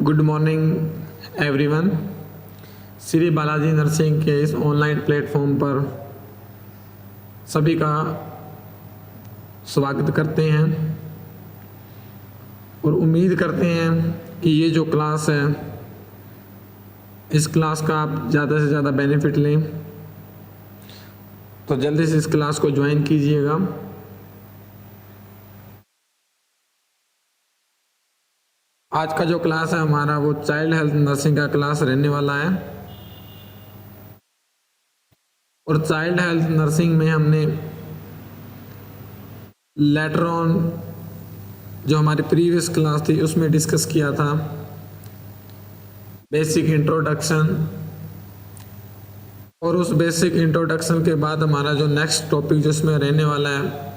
Good morning everyone. Shri Balaji nursing के इस online platform पर सभी का स्वागत करते हैं और उम्मीद करते हैं कि ये जो क्लास है इस क्लास का आप ज़्यादा से ज़्यादा बेनिफिट लें। तो जल्दी से इस क्लास को ज्वाइन कीजिएगा। आज का जो क्लास है हमारा वो चाइल्ड हेल्थ नर्सिंग का क्लास रहने वाला है और चाइल्ड हेल्थ नर्सिंग में हमने लेटर ऑन जो हमारी प्रीवियस क्लास थी उसमें डिस्कस किया था बेसिक इंट्रोडक्शन, और उस बेसिक इंट्रोडक्शन के बाद हमारा जो नेक्स्ट टॉपिक जिसमें रहने वाला है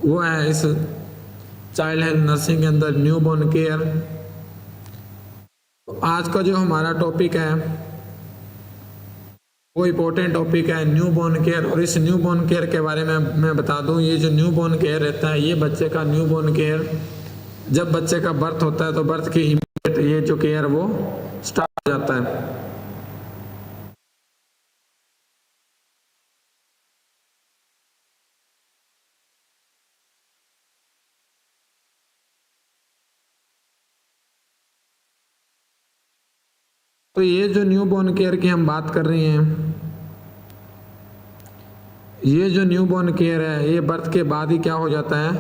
वो है इस चाइल्ड हेल्थ नर्सिंग के अंदर न्यूबॉर्न केयर। तो आज का जो हमारा टॉपिक है वो इम्पोर्टेंट टॉपिक है न्यूबॉर्न केयर। और इस न्यूबॉर्न केयर के बारे में मैं बता दूं, ये जो न्यूबॉर्न केयर रहता है ये बच्चे का न्यूबॉर्न केयर जब बच्चे का बर्थ होता है तो बर्थ की इमीडिएट ये जो केयर वो स्टार्ट हो जाता है। तो ये जो न्यूबॉर्न केयर की हम बात कर रहे हैं, ये जो न्यूबॉर्न केयर है ये बर्थ के बाद ही क्या हो जाता है,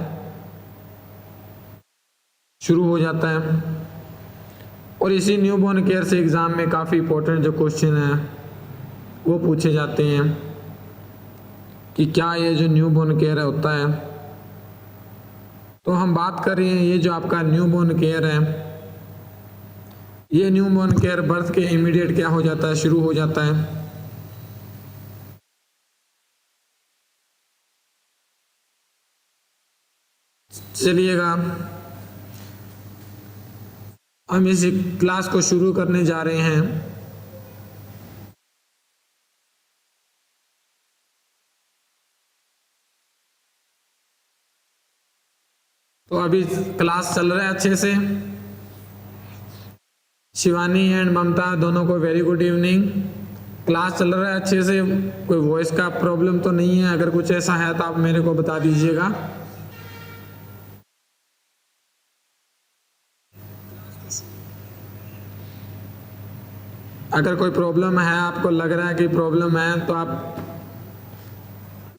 शुरू हो जाता है। और इसी न्यूबॉर्न केयर से एग्जाम में काफ़ी इंपॉर्टेंट जो क्वेश्चन है वो पूछे जाते हैं कि क्या ये जो न्यूबॉर्न केयर होता है। तो हम बात कर रहे हैं ये जो आपका न्यूबॉर्न केयर है, ये न्यूबॉर्न केयर बर्थ के इमीडिएट क्या हो जाता है, शुरू हो जाता है। चलिएगा हम इस क्लास को शुरू करने जा रहे हैं। तो अभी क्लास चल रहा है अच्छे से। शिवानी एंड ममता दोनों को वेरी गुड इवनिंग। क्लास चल रहा है अच्छे से, कोई वॉइस का प्रॉब्लम तो नहीं है? अगर कुछ ऐसा है तो आप मेरे को बता दीजिएगा। अगर कोई प्रॉब्लम है, आपको लग रहा है कि प्रॉब्लम है, तो आप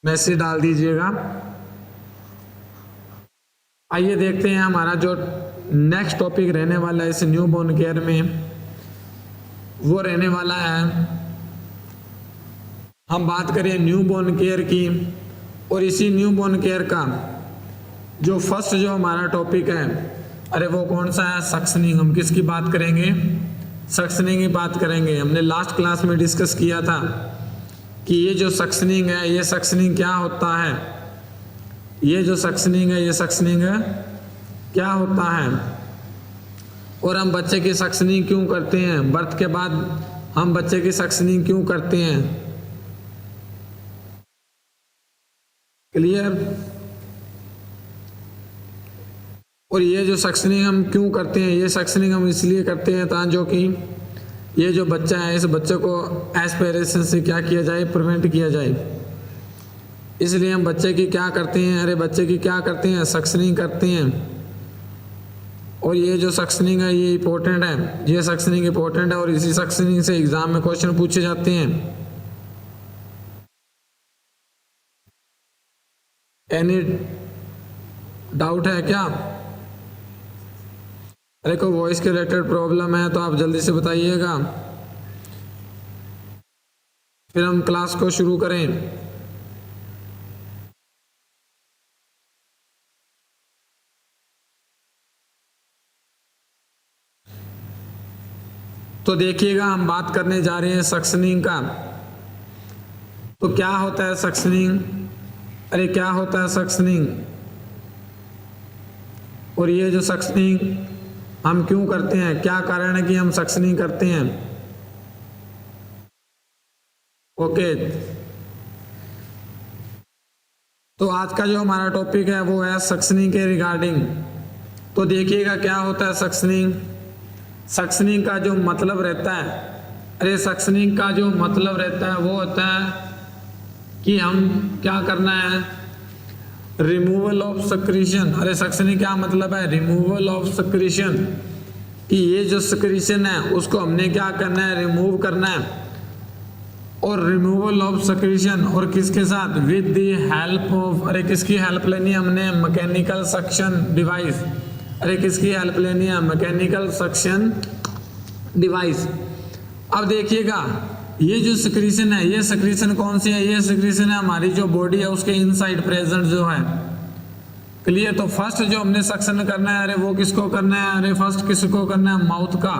मैसेज डाल दीजिएगा। आइए देखते हैं हमारा जो नेक्स्ट टॉपिक रहने वाला है इस न्यूबॉर्न केयर में, वो रहने वाला है, हम बात करें न्यूबॉर्न केयर की। और इसी न्यूबॉर्न केयर का जो फर्स्ट जो हमारा टॉपिक है, अरे वो कौन सा है, सक्शनिंग। हम किसकी बात करेंगे, सक्शनिंग की बात करेंगे। हमने लास्ट क्लास में डिस्कस किया था कि ये जो सक्शनिंग है, ये सक्शनिंग क्या होता है, ये जो सक्शनिंग है, ये सक्शनिंग क्या होता है, और हम बच्चे की सक्शनिंग क्यों करते हैं, बर्थ के बाद हम बच्चे की सक्शनिंग क्यों करते हैं। क्लियर? और ये जो सक्शनिंग हम क्यों करते हैं, ये सक्शनिंग हम इसलिए करते हैं ताकि कि ये जो बच्चा है इस बच्चे को एस्पिरेशन से क्या किया जाए, प्रिवेंट किया जाए। इसलिए हम बच्चे की क्या करते हैं, अरे बच्चे की क्या करते हैं, सक्शनिंग करते हैं। और ये जो सक्शनिंग है ये इंपॉर्टेंट है, ये सक्शनिंग इंपॉर्टेंट है और इसी सक्शनिंग से एग्जाम में क्वेश्चन पूछे जाते हैं। एनी डाउट है क्या? अरे कोई वॉइस के रिलेटेड प्रॉब्लम है तो आप जल्दी से बताइएगा, फिर हम क्लास को शुरू करें। तो देखिएगा हम बात करने जा रहे हैं सक्शनिंग का। तो क्या होता है सक्शनिंग, अरे क्या होता है सक्शनिंग, और ये जो सक्शनिंग हम क्यों करते हैं, क्या कारण है कि हम सक्शनिंग करते हैं। ओके, तो आज का जो हमारा टॉपिक है वो है सक्शनिंग के रिगार्डिंग। तो देखिएगा क्या होता है सक्शनिंग। सक्शनिंग का जो मतलब रहता है, अरे सक्शनिंग का जो मतलब रहता है वो होता है कि हम क्या करना है, रिमूवल ऑफ सक्रीशन। अरे सक्शनिंग क्या मतलब है, रिमूवल ऑफ सक्रीशन, कि ये जो सक्रीशन है उसको हमने क्या करना है, रिमूव करना है। और रिमूवल ऑफ सक्रीशन और किसके साथ, विद द हेल्प ऑफ, अरे किसकी हेल्प लेनी है हमने, मैकेनिकल सक्शन डिवाइस। अरे किसकी हेल्प लेनी है, मैकेनिकल सक्शन डिवाइस। अब देखिएगा ये जो सक्रीशन है, ये सक्रीशन कौन सी है, ये सक्रीशन है हमारी जो बॉडी है उसके इनसाइड प्रेजेंट जो है। क्लियर। तो फर्स्ट जो हमने सक्शन करना है, अरे वो किसको करना है, अरे फर्स्ट किसको करना है, माउथ का,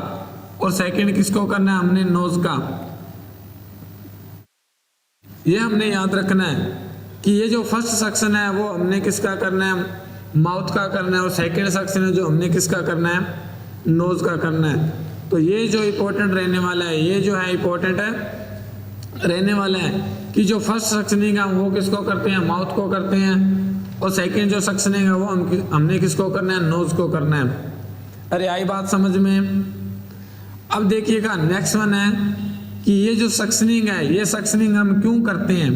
और सेकंड किसको करना है हमने, नोज का। ये हमने याद रखना है कि ये जो फर्स्ट सक्शन है वो हमने किसका करना है, माउथ का करना है, और सेकंड सक्शन है जो हमने किसका करना है, नोज का करना है। तो ये जो इम्पोर्टेंट रहने वाला है, ये जो है इम्पोर्टेंट है रहने वाला है कि जो फर्स्ट सक्शनिंग है वो किसको करते हैं, माउथ को करते हैं, और सेकंड जो सक्शनिंग है वो हमने किसको करना है, नोज को करना है। अरे आई बात समझ में। अब देखिएगा नेक्स्ट वन है कि ये जो सक्शनिंग है, ये सक्शनिंग हम क्यों करते हैं।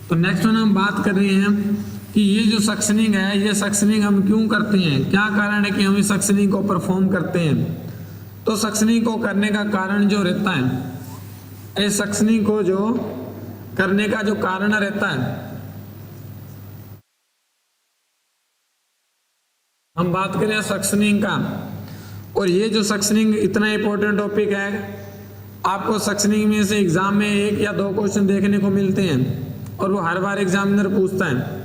तो नेक्स्ट वन हम बात कर रहे हैं कि ये जो सक्शनिंग है, ये सक्शनिंग हम क्यों करते हैं, क्या कारण है कि हम इस सक्शनिंग को परफॉर्म करते हैं। तो सक्शनिंग को करने का कारण जो रहता है, इस सक्शनिंग को जो करने का जो कारण रहता है, हम बात करें सक्शनिंग का। और ये जो सक्शनिंग इतना इंपॉर्टेंट टॉपिक है, आपको सक्शनिंग में से एग्जाम में 1 या 2 क्वेश्चन देखने को मिलते हैं और वो हर बार एग्जामिनर पूछता है।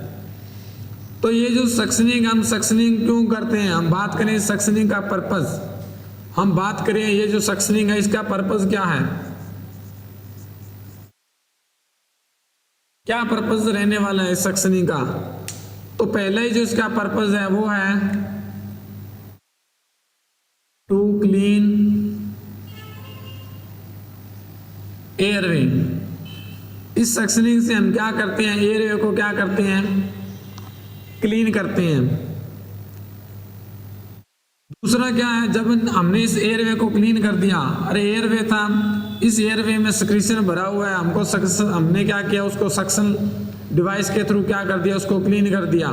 तो ये जो सक्शनिंग, हम सक्शनिंग क्यों करते हैं, हम बात करें सक्शनिंग का पर्पस, हम बात करें ये जो सक्शनिंग है इसका पर्पस क्या है, क्या पर्पस रहने वाला है सक्शनिंग का। तो पहले ही जो इसका पर्पस है वो है टू क्लीन एयरवे। इस सक्शनिंग से हम क्या करते हैं, एयरवे को क्या करते हैं, क्लीन करते हैं। दूसरा क्या है, जब हमने इस एयरवे को क्लीन कर दिया, अरे एयरवे था, इस एयरवे में सक्रीशन भरा हुआ है, हमको हमने क्या किया, उसको सक्शन डिवाइस के थ्रू क्या कर दिया, उसको क्लीन कर दिया।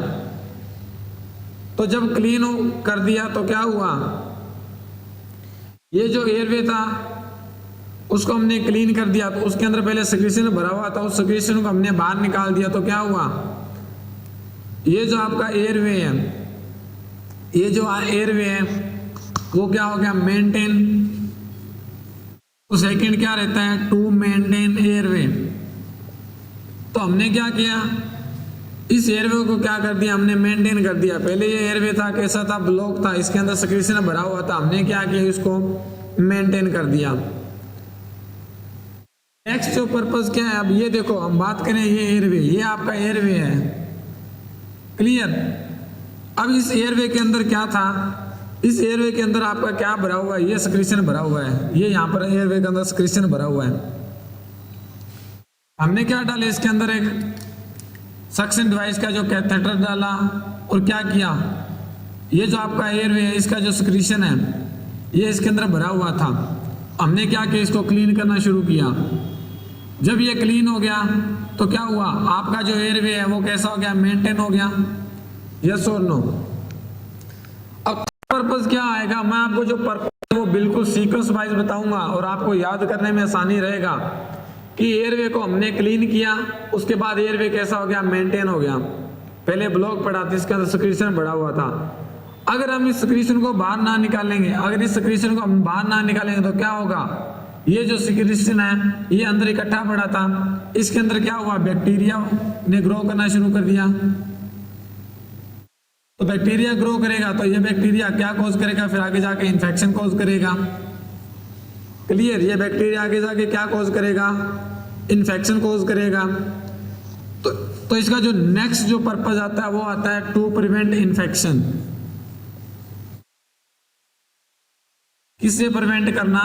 तो जब क्लीन कर दिया तो क्या हुआ, ये जो एयरवे था उसको हमने क्लीन कर दिया, तो उसके अंदर पहले सक्रीशन भरा हुआ था, उस सक्रीशन को हमने बाहर निकाल दिया। तो क्या हुआ, ये जो आपका एयरवे है, ये जो एयरवे है वो क्या हो गया, मेंटेन। तो सेकंड क्या रहता है, टू मेंटेन एयरवे। तो हमने क्या किया, इस एयरवे को क्या कर दिया, हमने मेंटेन कर दिया। पहले ये एयरवे था कैसा था, ब्लॉक था, इसके अंदर सक्रीशन भरा हुआ था, हमने क्या किया, इसको मेंटेन कर दिया। नेक्स्ट जो पर्पस क्या है, अब ये देखो हम बात करें, ये एयरवे, ये आपका एयरवे है, क्लियर। अब इस एयरवे के अंदर क्या था, इस एयरवे के अंदर आपका क्या भरा हुआ है, ये सक्रीशन भरा हुआ है, ये यहाँ पर एयरवे के अंदर सक्रीशन भरा हुआ है। हमने क्या डाला इसके अंदर, एक सक्शन डिवाइस का जो कैथेटर डाला, और क्या किया, ये जो आपका एयरवे है इसका जो सक्रीशन है ये इसके अंदर भरा हुआ था, हमने क्या किया, इसको क्लीन करना शुरू किया। जब ये क्लीन हो गया तो क्या हुआ, आपका जो एयरवे है वो कैसा हो गया, मेंटेन हो गया, यस और नो। अब पर्पस क्या आएगा, मैं आपको जो पर्पस है वो बिल्कुल सीक्वेंस वाइज बताऊंगा और आपको याद करने में आसानी रहेगा कि एयरवे को हमने क्लीन किया, उसके बाद एयरवे कैसा हो गया, मेंटेन हो गया। पहले ब्लॉक पड़ा था, इसके अंदर सक्रीशन बढ़ा हुआ था। अगर हम इस सक्रीशन को बाहर ना निकालेंगे, अगर इस सक्रीशन को हम बाहर ना निकालेंगे तो क्या होगा, ये जो सक्रीशन है ये अंदर इकट्ठा पड़ा था, इसके अंदर क्या हुआ, बैक्टीरिया ने ग्रो करना शुरू कर दिया। तो बैक्टीरिया ग्रो करेगा तो ये बैक्टीरिया क्या कॉज करेगा, फिर आगे जाके इन्फेक्शन कॉज करेगा, क्लियर। ये बैक्टीरिया आगे जाके क्या कॉज करेगा, इन्फेक्शन कॉज करेगा। तो इसका जो नेक्स्ट जो पर्पस आता है वो आता है टू प्रिवेंट इन्फेक्शन। किससे प्रिवेंट करना,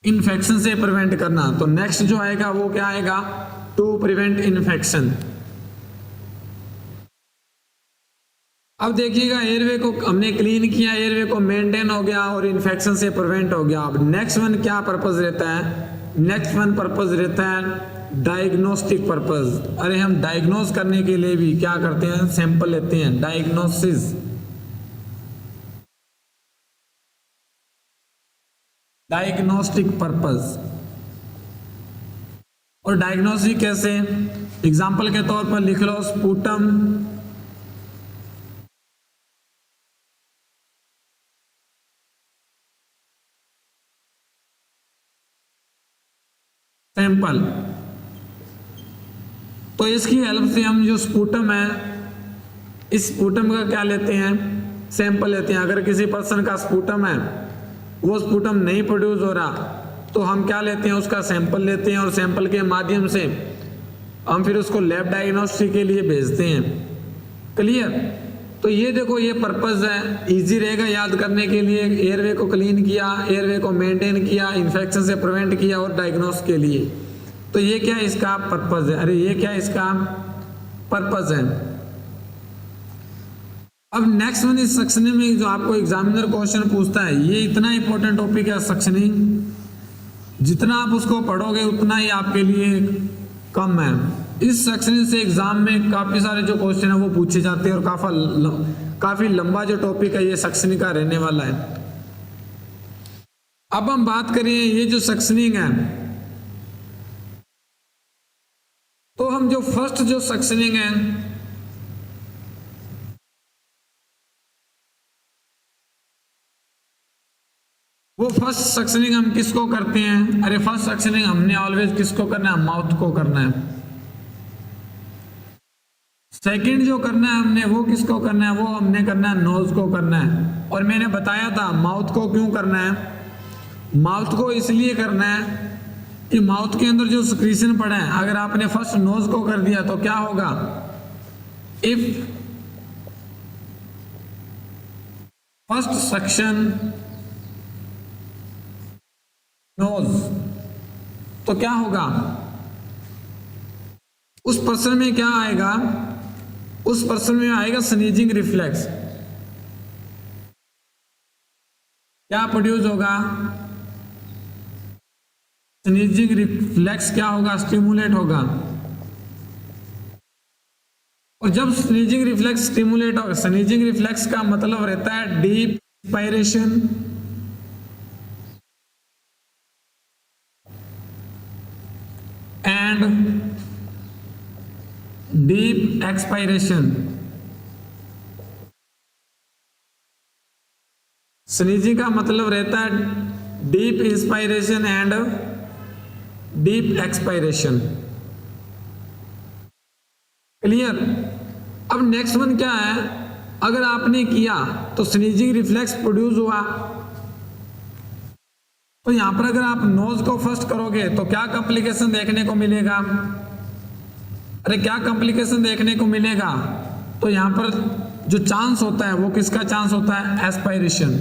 इन्फेक्शन से प्रिवेंट करना। तो नेक्स्ट जो आएगा वो क्या आएगा, टू प्रिवेंट इन्फेक्शन। अब देखिएगा एयरवे को हमने क्लीन किया, एयरवे को मेंटेन हो गया और इन्फेक्शन से प्रिवेंट हो गया। अब नेक्स्ट वन क्या पर्पस रहता है? नेक्स्ट वन पर्पस रहता है डायग्नोस्टिक पर्पस। अरे हम डायग्नोस करने के लिए भी क्या करते हैं? सैंपल लेते हैं, डायग्नोसिस। Diagnostic purpose. और डायग्नोस्टिक कैसे? एग्जाम्पल के तौर पर लिख लो, स्पूटम सैंपल। तो इसकी हेल्प से हम जो स्पूटम है, इस स्पूटम का क्या लेते हैं? सैंपल लेते हैं। अगर किसी पर्सन का स्पूटम है, वो स्पूटम नहीं प्रोड्यूस हो रहा, तो हम क्या लेते हैं? उसका सैंपल लेते हैं और सैंपल के माध्यम से हम फिर उसको लैब डायग्नोस्टिक के लिए भेजते हैं। क्लियर? तो ये देखो, ये पर्पस है, इजी रहेगा याद करने के लिए। एयरवे को क्लीन किया, एयरवे को मेंटेन किया, इन्फेक्शन से प्रिवेंट किया और डायग्नोस के लिए। तो ये क्या इसका पर्पस है? अरे ये क्या इसका पर्पस है? अब नेक्स्ट वन इस सक्शनिंग में जो आपको एग्जामिनर क्वेश्चन पूछता है, ये इतना इंपॉर्टेंट टॉपिक है सक्शनिंग। जितना आप उसको पढ़ोगे उतना ही आपके लिए कम है। इस सेक्शन से एग्जाम में काफी सारे जो क्वेश्चन है वो पूछे जाते हैं और काफी लंबा जो टॉपिक है ये सेक्शनिंग का रहने वाला है। अब हम बात करें ये जो सेक्शनिंग है, तो हम जो फर्स्ट जो सेक्शनिंग है वो फर्स्ट सेक्शनिंग हम किसको करते हैं? अरे फर्स्ट सेक्शनिंग हमने ऑलवेज किसको करना है? माउथ को करना है। सेकंड जो करना है हमने वो किसको करना है? वो हमने करना है नोज को करना है। और मैंने बताया था माउथ को क्यों करना है। माउथ को इसलिए करना है कि माउथ के अंदर जो सिक्रीशन पड़ा है, अगर आपने फर्स्ट नोज को कर दिया तो क्या होगा? इफ फर्स्ट सेक्शन नोज, तो क्या होगा? उस पर्सन में क्या आएगा? उस पर्सन में आएगा स्नीजिंग रिफ्लेक्स। क्या प्रोड्यूस होगा? स्नीजिंग रिफ्लेक्स क्या होगा? स्टिमुलेट होगा। और जब स्नीजिंग रिफ्लेक्स स्टिमुलेट होगा, स्नीजिंग रिफ्लेक्स का मतलब रहता है deep inspiration and deep expiration. Sneezing का मतलब रहता है deep inspiration and deep expiration. Clear? अब नेक्स्ट वन क्या है? अगर आपने किया तो स्नीजिंग रिफ्लेक्स प्रोड्यूस हुआ, तो यहां पर अगर आप नोज को फर्स्ट करोगे तो क्या कॉम्प्लिकेशन देखने को मिलेगा? अरे क्या कॉम्प्लिकेशन देखने को मिलेगा? तो यहां पर जो चांस होता है वो किसका चांस होता है? एस्पायरेशन।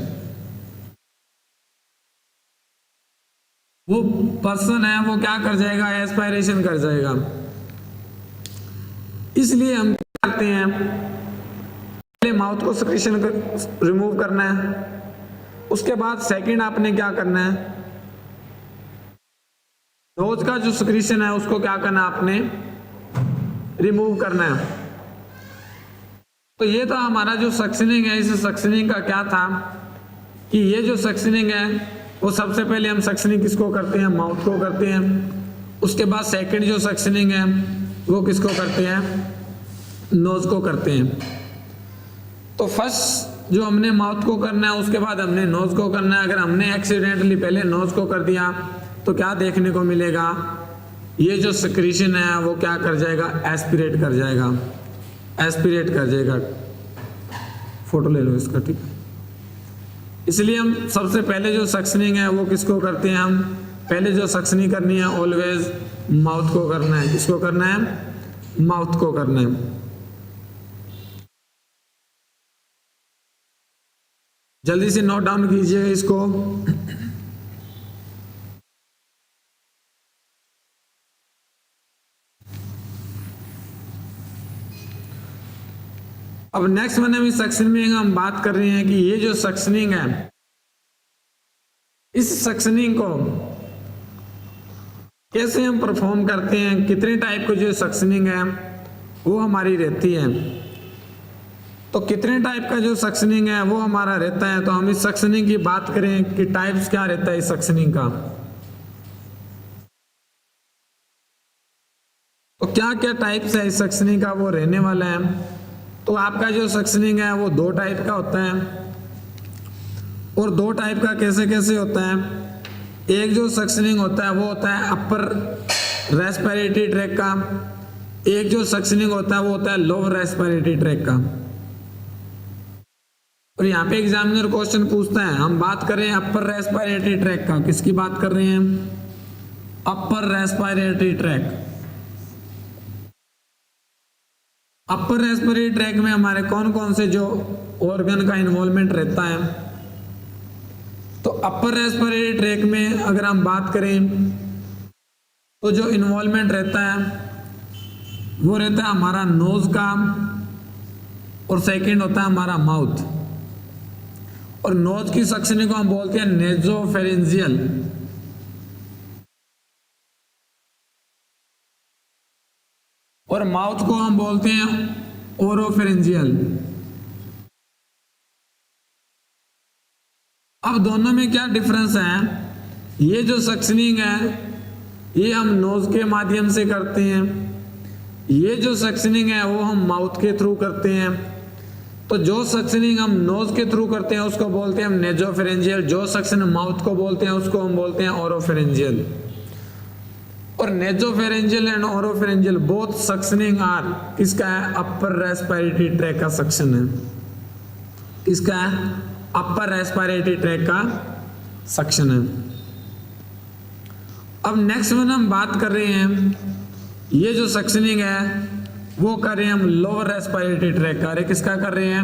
वो पर्सन है वो क्या कर जाएगा? एस्पायरेशन कर जाएगा। इसलिए हम क्या करते हैं? पहले माउथ को सिक्रीशन रिमूव करना है, उसके बाद सेकंड आपने क्या करना है? नोज का जो सिक्रीशन है उसको क्या करना है? आपने रिमूव करना है। तो ये था हमारा जो सक्शनिंग है। इस सक्शनिंग का क्या था कि ये जो सक्शनिंग है वो सबसे पहले हम सक्शनिंग किसको करते हैं? माउथ को करते हैं। उसके बाद सेकंड जो सक्शनिंग है वो किसको करते हैं? नोज को करते हैं। तो फर्स्ट जो हमने माउथ को करना है उसके बाद हमने नोज को करना है। अगर हमने एक्सीडेंटली पहले नोज को कर दिया तो क्या देखने को मिलेगा? ये जो सिक्रीशन है वो क्या कर जाएगा? एस्पिरेट कर जाएगा, एस्पिरेट कर जाएगा। फोटो ले लो इसका, ठीक है। इसलिए हम सबसे पहले जो सक्शनिंग है वो किसको करते हैं? हम पहले जो सक्शनिंग करनी है ऑलवेज माउथ को करना है। किसको करना है? माउथ को करना है। जल्दी से नोट डाउन कीजिएगा इसको। अब नेक्स्ट वन है सक्शनिंग। हम बात कर रहे हैं कि ये जो सक्शनिंग है, इस सक्शनिंग को कैसे हम परफॉर्म करते हैं, कितने टाइप की जो सक्शनिंग है वो हमारी रहती है। तो कितने टाइप का जो सक्शनिंग है वो हमारा रहता है। तो हम इस सक्शनिंग की बात करें कि टाइप्स क्या रहता है इस सक्शनिंग का, तो क्या क्या टाइप्स है इस सक्शनिंग का वो रहने वाला है। तो आपका जो सक्शनिंग है वो 2 टाइप का होता है, और 2 टाइप का कैसे कैसे होता है। एक जो सक्शनिंग होता है वो होता है अपर रेस्पिरेटरी ट्रैक का, एक जो सक्शनिंग होता है वो होता है लोअर रेस्पिरेटरी ट्रैक का। और यहाँ पे एग्जामिनर क्वेश्चन पूछता है, हम बात कर रहे हैं अपर रेस्पिरेटरी ट्रैक का, किसकी बात कर रहे हैं, अपर रेस्पिरेटरी ट्रैक। अपर रेस्पिरेटरी ट्रैक में हमारे कौन कौन से जो ऑर्गन का इन्वॉल्वमेंट रहता है। तो अपर रेस्पिरेटरी ट्रैक में अगर हम बात करें तो जो इन्वॉल्वमेंट रहता है वो रहता है हमारा नोज का, और सेकंड होता है हमारा माउथ। और नोज की सक्शनिंग को हम बोलते हैं नेजोफेरेंजियल, और माउथ को हम बोलते हैं ओरोफेरेंजियल। अब दोनों में क्या डिफरेंस है। ये जो सक्शनिंग है ये हम नोज के माध्यम से करते हैं, ये जो सक्शनिंग है वो हम माउथ के थ्रू करते हैं। तो जो सक्शनिंग हम नोज के थ्रू करते हैं उसको बोलते हैं हम नेजोफेरेंजियल, जो सक्शन माउथ को बोलते हैं उसको हम बोलते हैं ओरोफेरेंजियल। और nasopharyngeal and oropharyngeal both suctioning are किसका है, अपर रेस्पिरेटरी ट्रैक का सक्शन है। किसका है, अपर रेस्पिरेटरी ट्रैक का सक्शन है। अब नेक्स्ट वन हम बात कर रहे हैं, ये जो सक्शनिंग है वो कर रहे हैं हम लोअर रेस्पिरेटरी ट्रैक का। अरे किसका कर रहे हैं,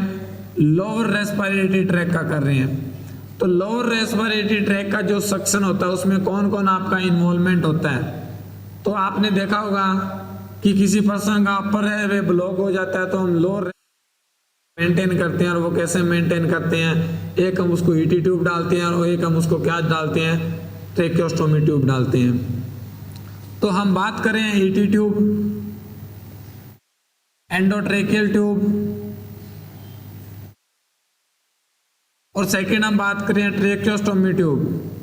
लोअर रेस्पिरेटरी ट्रैक का कर रहे हैं। तो लोअर रेस्पिरेटरी ट्रैक का जो सक्शन होता है उसमें कौन कौन आपका इन्वॉल्वमेंट होता है। तो आपने देखा होगा कि किसी पर्सन का अपर है वे ब्लॉक हो जाता है तो हम लोअर मेंटेन करते हैं। और वो कैसे मेंटेन करते हैं, एक हम उसको ईटी ट्यूब डालते हैं और एक हम उसको क्या डालते हैं, ट्रेकियोस्टोमी ट्यूब डालते हैं। तो हम बात करें ईटी ट्यूब, एंडोट्रेकियल ट्यूब, और सेकेंड हम बात करें ट्रेकियोस्टोमी ट्यूब।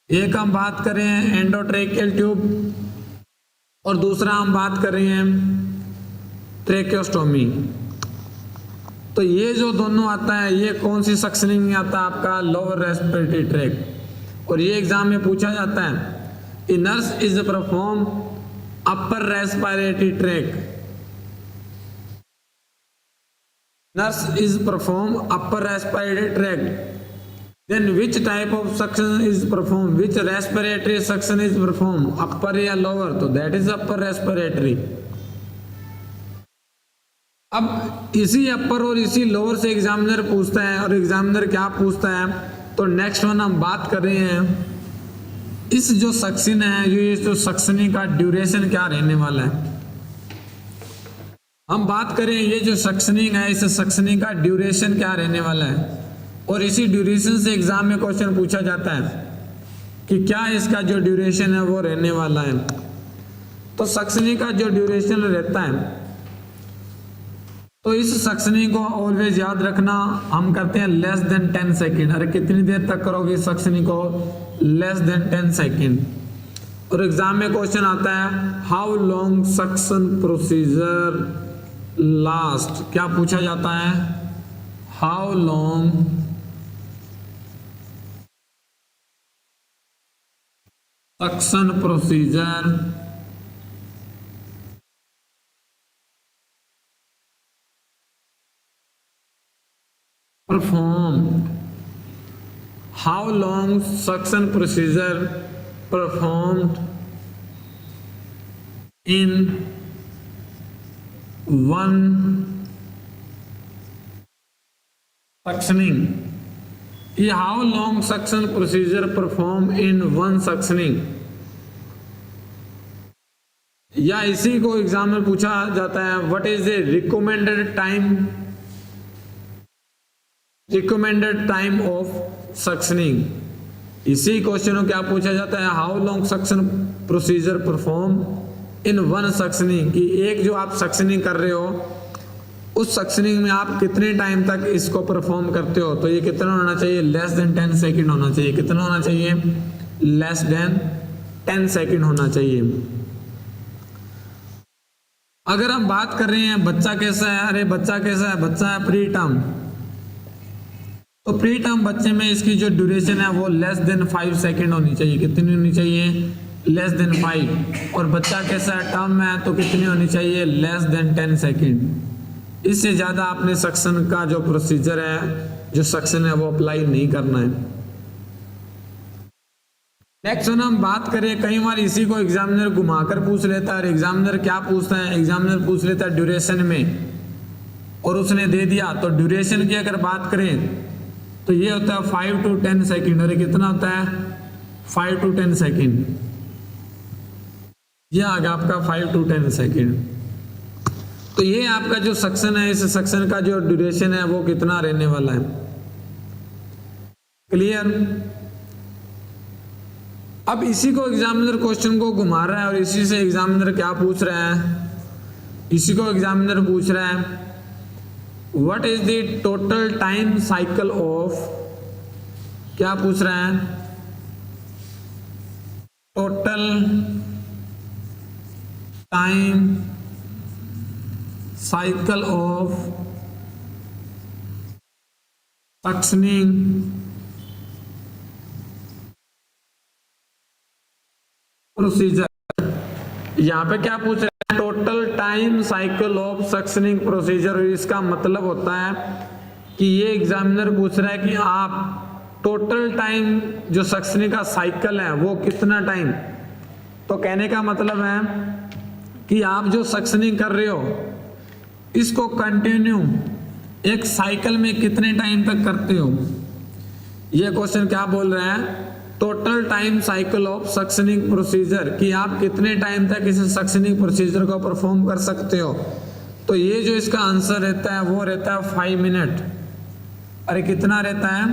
एक हम बात करें एंडोट्रेकियल ट्यूब और दूसरा हम बात कर रहे हैं ट्रेकियोस्टोमी। तो ये जो दोनों आता है ये कौन सी सक्शनिंग में आता है, आपका लोअर रेस्पिरेटरी ट्रैक। और ये एग्जाम में पूछा जाता है, nurse is perform upper respiratory track, nurse is perform upper respiratory track, then which type of suction is performed, which respiratory suction is performed, upper या lower, तो that is upper respiratory। अब इसी अपर और इसी लोअर से examiner पूछता है, और एग्जामिनर क्या पूछता है। तो नेक्स्ट वन हम बात कर रहे हैं, इस जो सक्शन है ये जो सक्शनिंग का ड्यूरेशन क्या रहने वाला है। हम बात करें ये जो सक्शनिंग है इस सक्शनिंग का ड्यूरेशन क्या रहने वाला है। और इसी ड्यूरेशन से एग्जाम में क्वेश्चन पूछा जाता है कि क्या इसका जो ड्यूरेशन है वो रहने वाला है। तो सक्शनिंग का जो ड्यूरेशन रहता है, तो इस सक्शनिंग को ऑलवेज याद रखना, हम करते हैं लेस देन 10 सेकेंड। अरे कितनी देर तक करोगे सक्शनिंग को, लेस देन 10 सेकेंड। और एग्जाम में क्वेश्चन आता है how long suction procedure last, क्या पूछा जाता है, how long suction procedure performed, how long suction procedure performed in one suctioning, ये how long suction procedure performed in one suctioning, या इसी को एग्जाम में पूछा जाता है, what is the recommended time of suctioning. इसी क्वेश्चन को क्या पूछा जाता है, how long suction procedure perform in one suctioning, कि एक जो आप सक्शनिंग कर रहे हो उस सक्शनिंग में आप कितने टाइम तक इसको परफॉर्म करते हो। तो ये कितना होना चाहिए, लेस देन 10 सेकेंड होना चाहिए। कितना होना चाहिए, लेस देन 10 सेकेंड होना चाहिए। अगर हम बात कर रहे हैं बच्चा कैसा है, अरे बच्चा कैसा है, बच्चा है प्री टर्म, तो प्री टर्म बच्चे में इसकी जो ड्यूरेशन है वो लेस देन 5 सेकेंड होनी चाहिए। कितनी होनी चाहिए, लेस देन 5। और बच्चा कैसा है, टर्म है, तो कितनी होनी चाहिए, लेस देन 10 सेकेंड। इससे ज़्यादा आपने सक्शन का जो प्रोसीजर है, जो सक्शन है, वो अप्लाई नहीं करना है। नेक्स्ट हम बात करें, कई बार इसी को एग्जामिनर घुमाकर पूछ लेता है। और एग्जामिनर क्या पूछता है, एग्जामिनर पूछ लेता है ड्यूरेशन में, और उसने दे दिया। तो ड्यूरेशन की अगर बात करें तो ये होता है 5 to 10 सेकेंड। और कितना होता है, 5 to 10 सेकेंड। ये आ गया आपका 5 to 10 सेकेंड। तो ये आपका जो सक्शन है, इस सक्शन का जो ड्यूरेशन है वो कितना रहने वाला है। क्लियर। अब इसी को एग्जामिनर क्वेश्चन को घुमा रहा है, और इसी से एग्जामिनर क्या पूछ रहा है, इसी को एग्जामिनर पूछ रहा है, what is the total time cycle of, क्या पूछ रहा है, total time cycle of suctioning procedure. यहां पे क्या पूछ रहे हैं, total time cycle of suctioning procedure. इसका मतलब होता है कि ये एग्जामिनर पूछ रहा है कि आप टोटल टाइम जो सक्शनिंग का साइकिल है वो कितना टाइम। तो कहने का मतलब है कि आप जो सक्शनिंग कर रहे हो इसको कंटिन्यू एक साइकिल में कितने टाइम तक करते हो। ये क्वेश्चन क्या बोल रहा है, total time cycle of suctioning procedure, कि आप कितने टाइम तक इस सक्शनिंग प्रोसीजर को परफॉर्म कर सकते हो। तो ये जो इसका आंसर रहता है वो रहता है 5 मिनट। अरे कितना रहता है,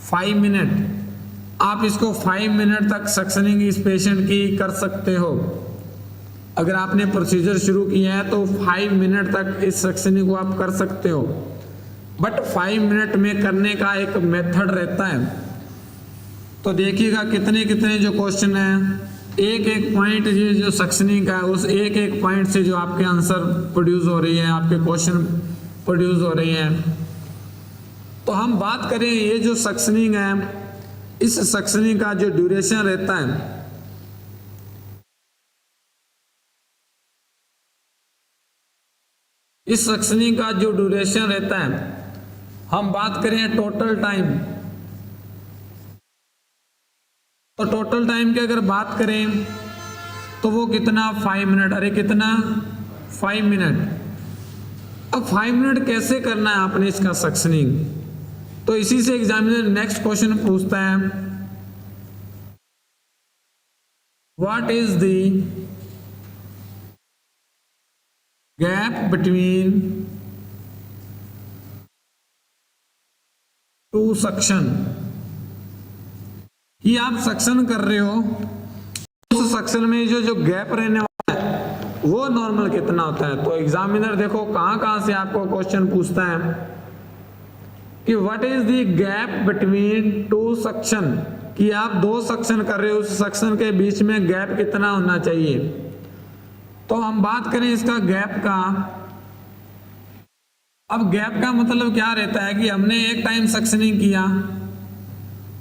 5 मिनट। आप इसको 5 मिनट तक सक्शनिंग इस पेशेंट की कर सकते हो। अगर आपने प्रोसीजर शुरू किया है तो 5 मिनट तक इस सक्शनिंग को आप कर सकते हो। बट 5 मिनट में करने का एक मेथड रहता है। तो देखिएगा कितने कितने जो क्वेश्चन है, एक एक पॉइंट ये जो सक्शनिंग का है उस एक एक पॉइंट से जो आपके आंसर प्रोड्यूस हो रही है, आपके क्वेश्चन प्रोड्यूस हो रही है। तो हम बात करें ये जो सक्शनिंग है, इस सक्शनिंग का जो ड्यूरेशन रहता है, इस सक्शनिंग का जो ड्यूरेशन रहता है, हम बात करें टोटल टाइम, तो टोटल टाइम की अगर बात करें तो वो कितना, 5 मिनट। अरे कितना, 5 मिनट। अब 5 मिनट कैसे करना है आपने इसका सक्शनिंग, तो इसी से एग्जामिनर नेक्स्ट क्वेश्चन पूछता है, what is the gap between two suction, कि आप सक्शन कर रहे हो उस सक्शन में जो गैप रहने वाला है वो नॉर्मल कितना होता है। तो एग्जामिनर देखो कहां से आपको क्वेश्चन पूछता है कि what is the gap between two suction, कि आप 2 सक्शन कर रहे हो, उस सक्शन के बीच में गैप कितना होना चाहिए। तो हम बात करें इसका गैप का। अब गैप का मतलब क्या रहता है कि हमने एक टाइम सक्शनिंग किया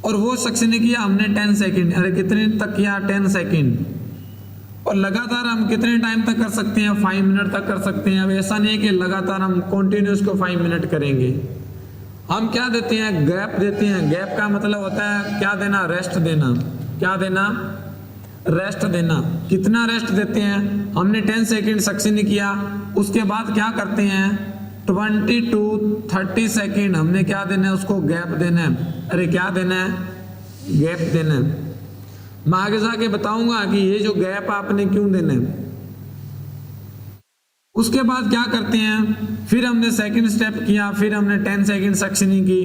और वो सक्शनिंग किया हमने 10 सेकेंड। अरे कितने तक किया, 10 सेकेंड। और लगातार हम कितने टाइम तक कर सकते हैं, 5 मिनट तक कर सकते हैं। अब ऐसा नहीं है कि लगातार हम कंटिन्यूस को 5 मिनट करेंगे। हम क्या देते हैं, गैप देते हैं। गैप का मतलब होता है क्या देना, रेस्ट देना। क्या देना, रेस्ट देना। कितना रेस्ट देते हैं, हमने 10 सेकेंड सक्शन किया, उसके बाद क्या करते हैं 20 to 30 सेकेंड हमने क्या देना है, उसको गैप देना है। अरे क्या देना है, गैप देना है। मैं आगे जाके बताऊंगा कि ये जो गैप आपने क्यों देना है। उसके बाद क्या करते हैं, फिर हमने सेकंड स्टेप किया, फिर हमने 10 सेकंड सक्शनिंग की,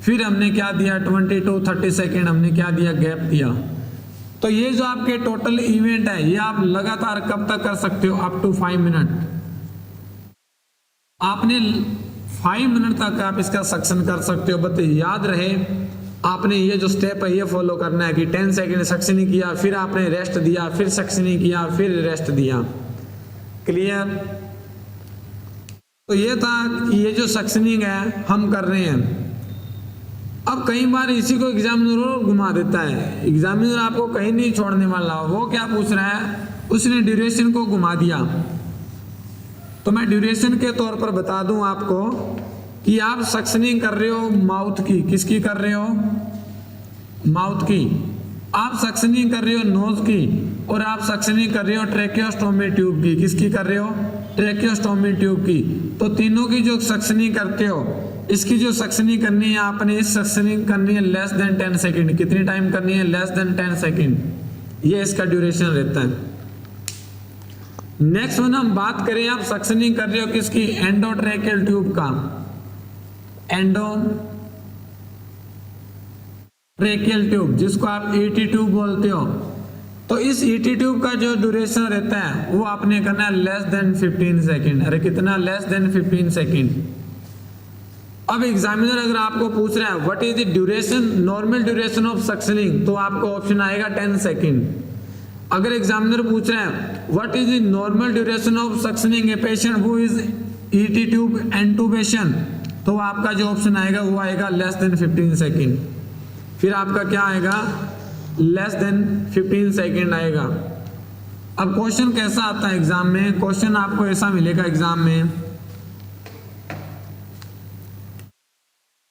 फिर हमने क्या दिया 20 to 30 सेकंड हमने क्या दिया, गैप दिया। तो ये जो आपके टोटल इवेंट है ये आप लगातार कब तक कर सकते हो, अप टू 5 मिनट। आपने 5 मिनट तक आप इसका सक्शन कर सकते हो। बस याद रहे आपने ये जो स्टेप है ये फॉलो करना है कि 10 सेकंड सक्शनिंग किया, फिर आपने रेस्ट दिया, फिर सक्शनिंग किया, फिर रेस्ट दिया। क्लियर? तो ये था कि ये जो सक्शनिंग है हम कर रहे हैं। अब कई बार इसी को एग्जामिनर घुमा देता है, एग्जामिनर आपको कहीं नहीं छोड़ने वाला। वो क्या पूछ रहा है, उसने ड्यूरेशन को घुमा दिया। तो मैं ड्यूरेशन के तौर पर बता दूं आपको कि आप सक्शनिंग कर रहे हो माउथ की, किसकी कर रहे हो, माउथ की। आप सक्शनिंग कर रहे हो नोज की, और आप सक्शनिंग कर रहे हो ट्रेकियोस्टोमी ट्यूब की, किसकी कर रहे हो, ट्रेकियोस्टोमी ट्यूब की। तो तीनों की जो सक्शनिंग करते हो, इसकी जो सक्शनिंग करनी है आपने, इस सक्शनिंग करनी है लेस देन 10 सेकेंड। कितनी टाइम करनी है, लेस देन 10 सेकेंड। ये इसका ड्यूरेशन रहता है। नेक्स्ट वन हम बात करें, आप सक्शनिंग कर रहे हो किसकी, एंडोट्रेकियल ट्यूब का, एंडोट्रेकियल ट्यूब, जिसको आप ईटी ट्यूब बोलते हो। तो इस ईटी ट्यूब का जो ड्यूरेशन रहता है वो आपने करना है लेस देन 15 सेकेंड। अरे कितना, लेस देन 15 सेकेंड। अब एग्जामिनर अगर आपको पूछ रहा है what is the duration, normal duration of suctioning, तो आपको ऑप्शन आएगा 10 सेकेंड। अगर एग्जामिनर पूछ रहा है what is the normal duration of suctioning a patient who is ET tube intubation, तो आपका जो ऑप्शन आएगा वो आएगा लेस देन 15 सेकेंड। फिर आपका क्या आएगा, लेस देन 15 सेकेंड आएगा। अब क्वेश्चन कैसा आता है एग्जाम में, क्वेश्चन आपको ऐसा मिलेगा एग्जाम में,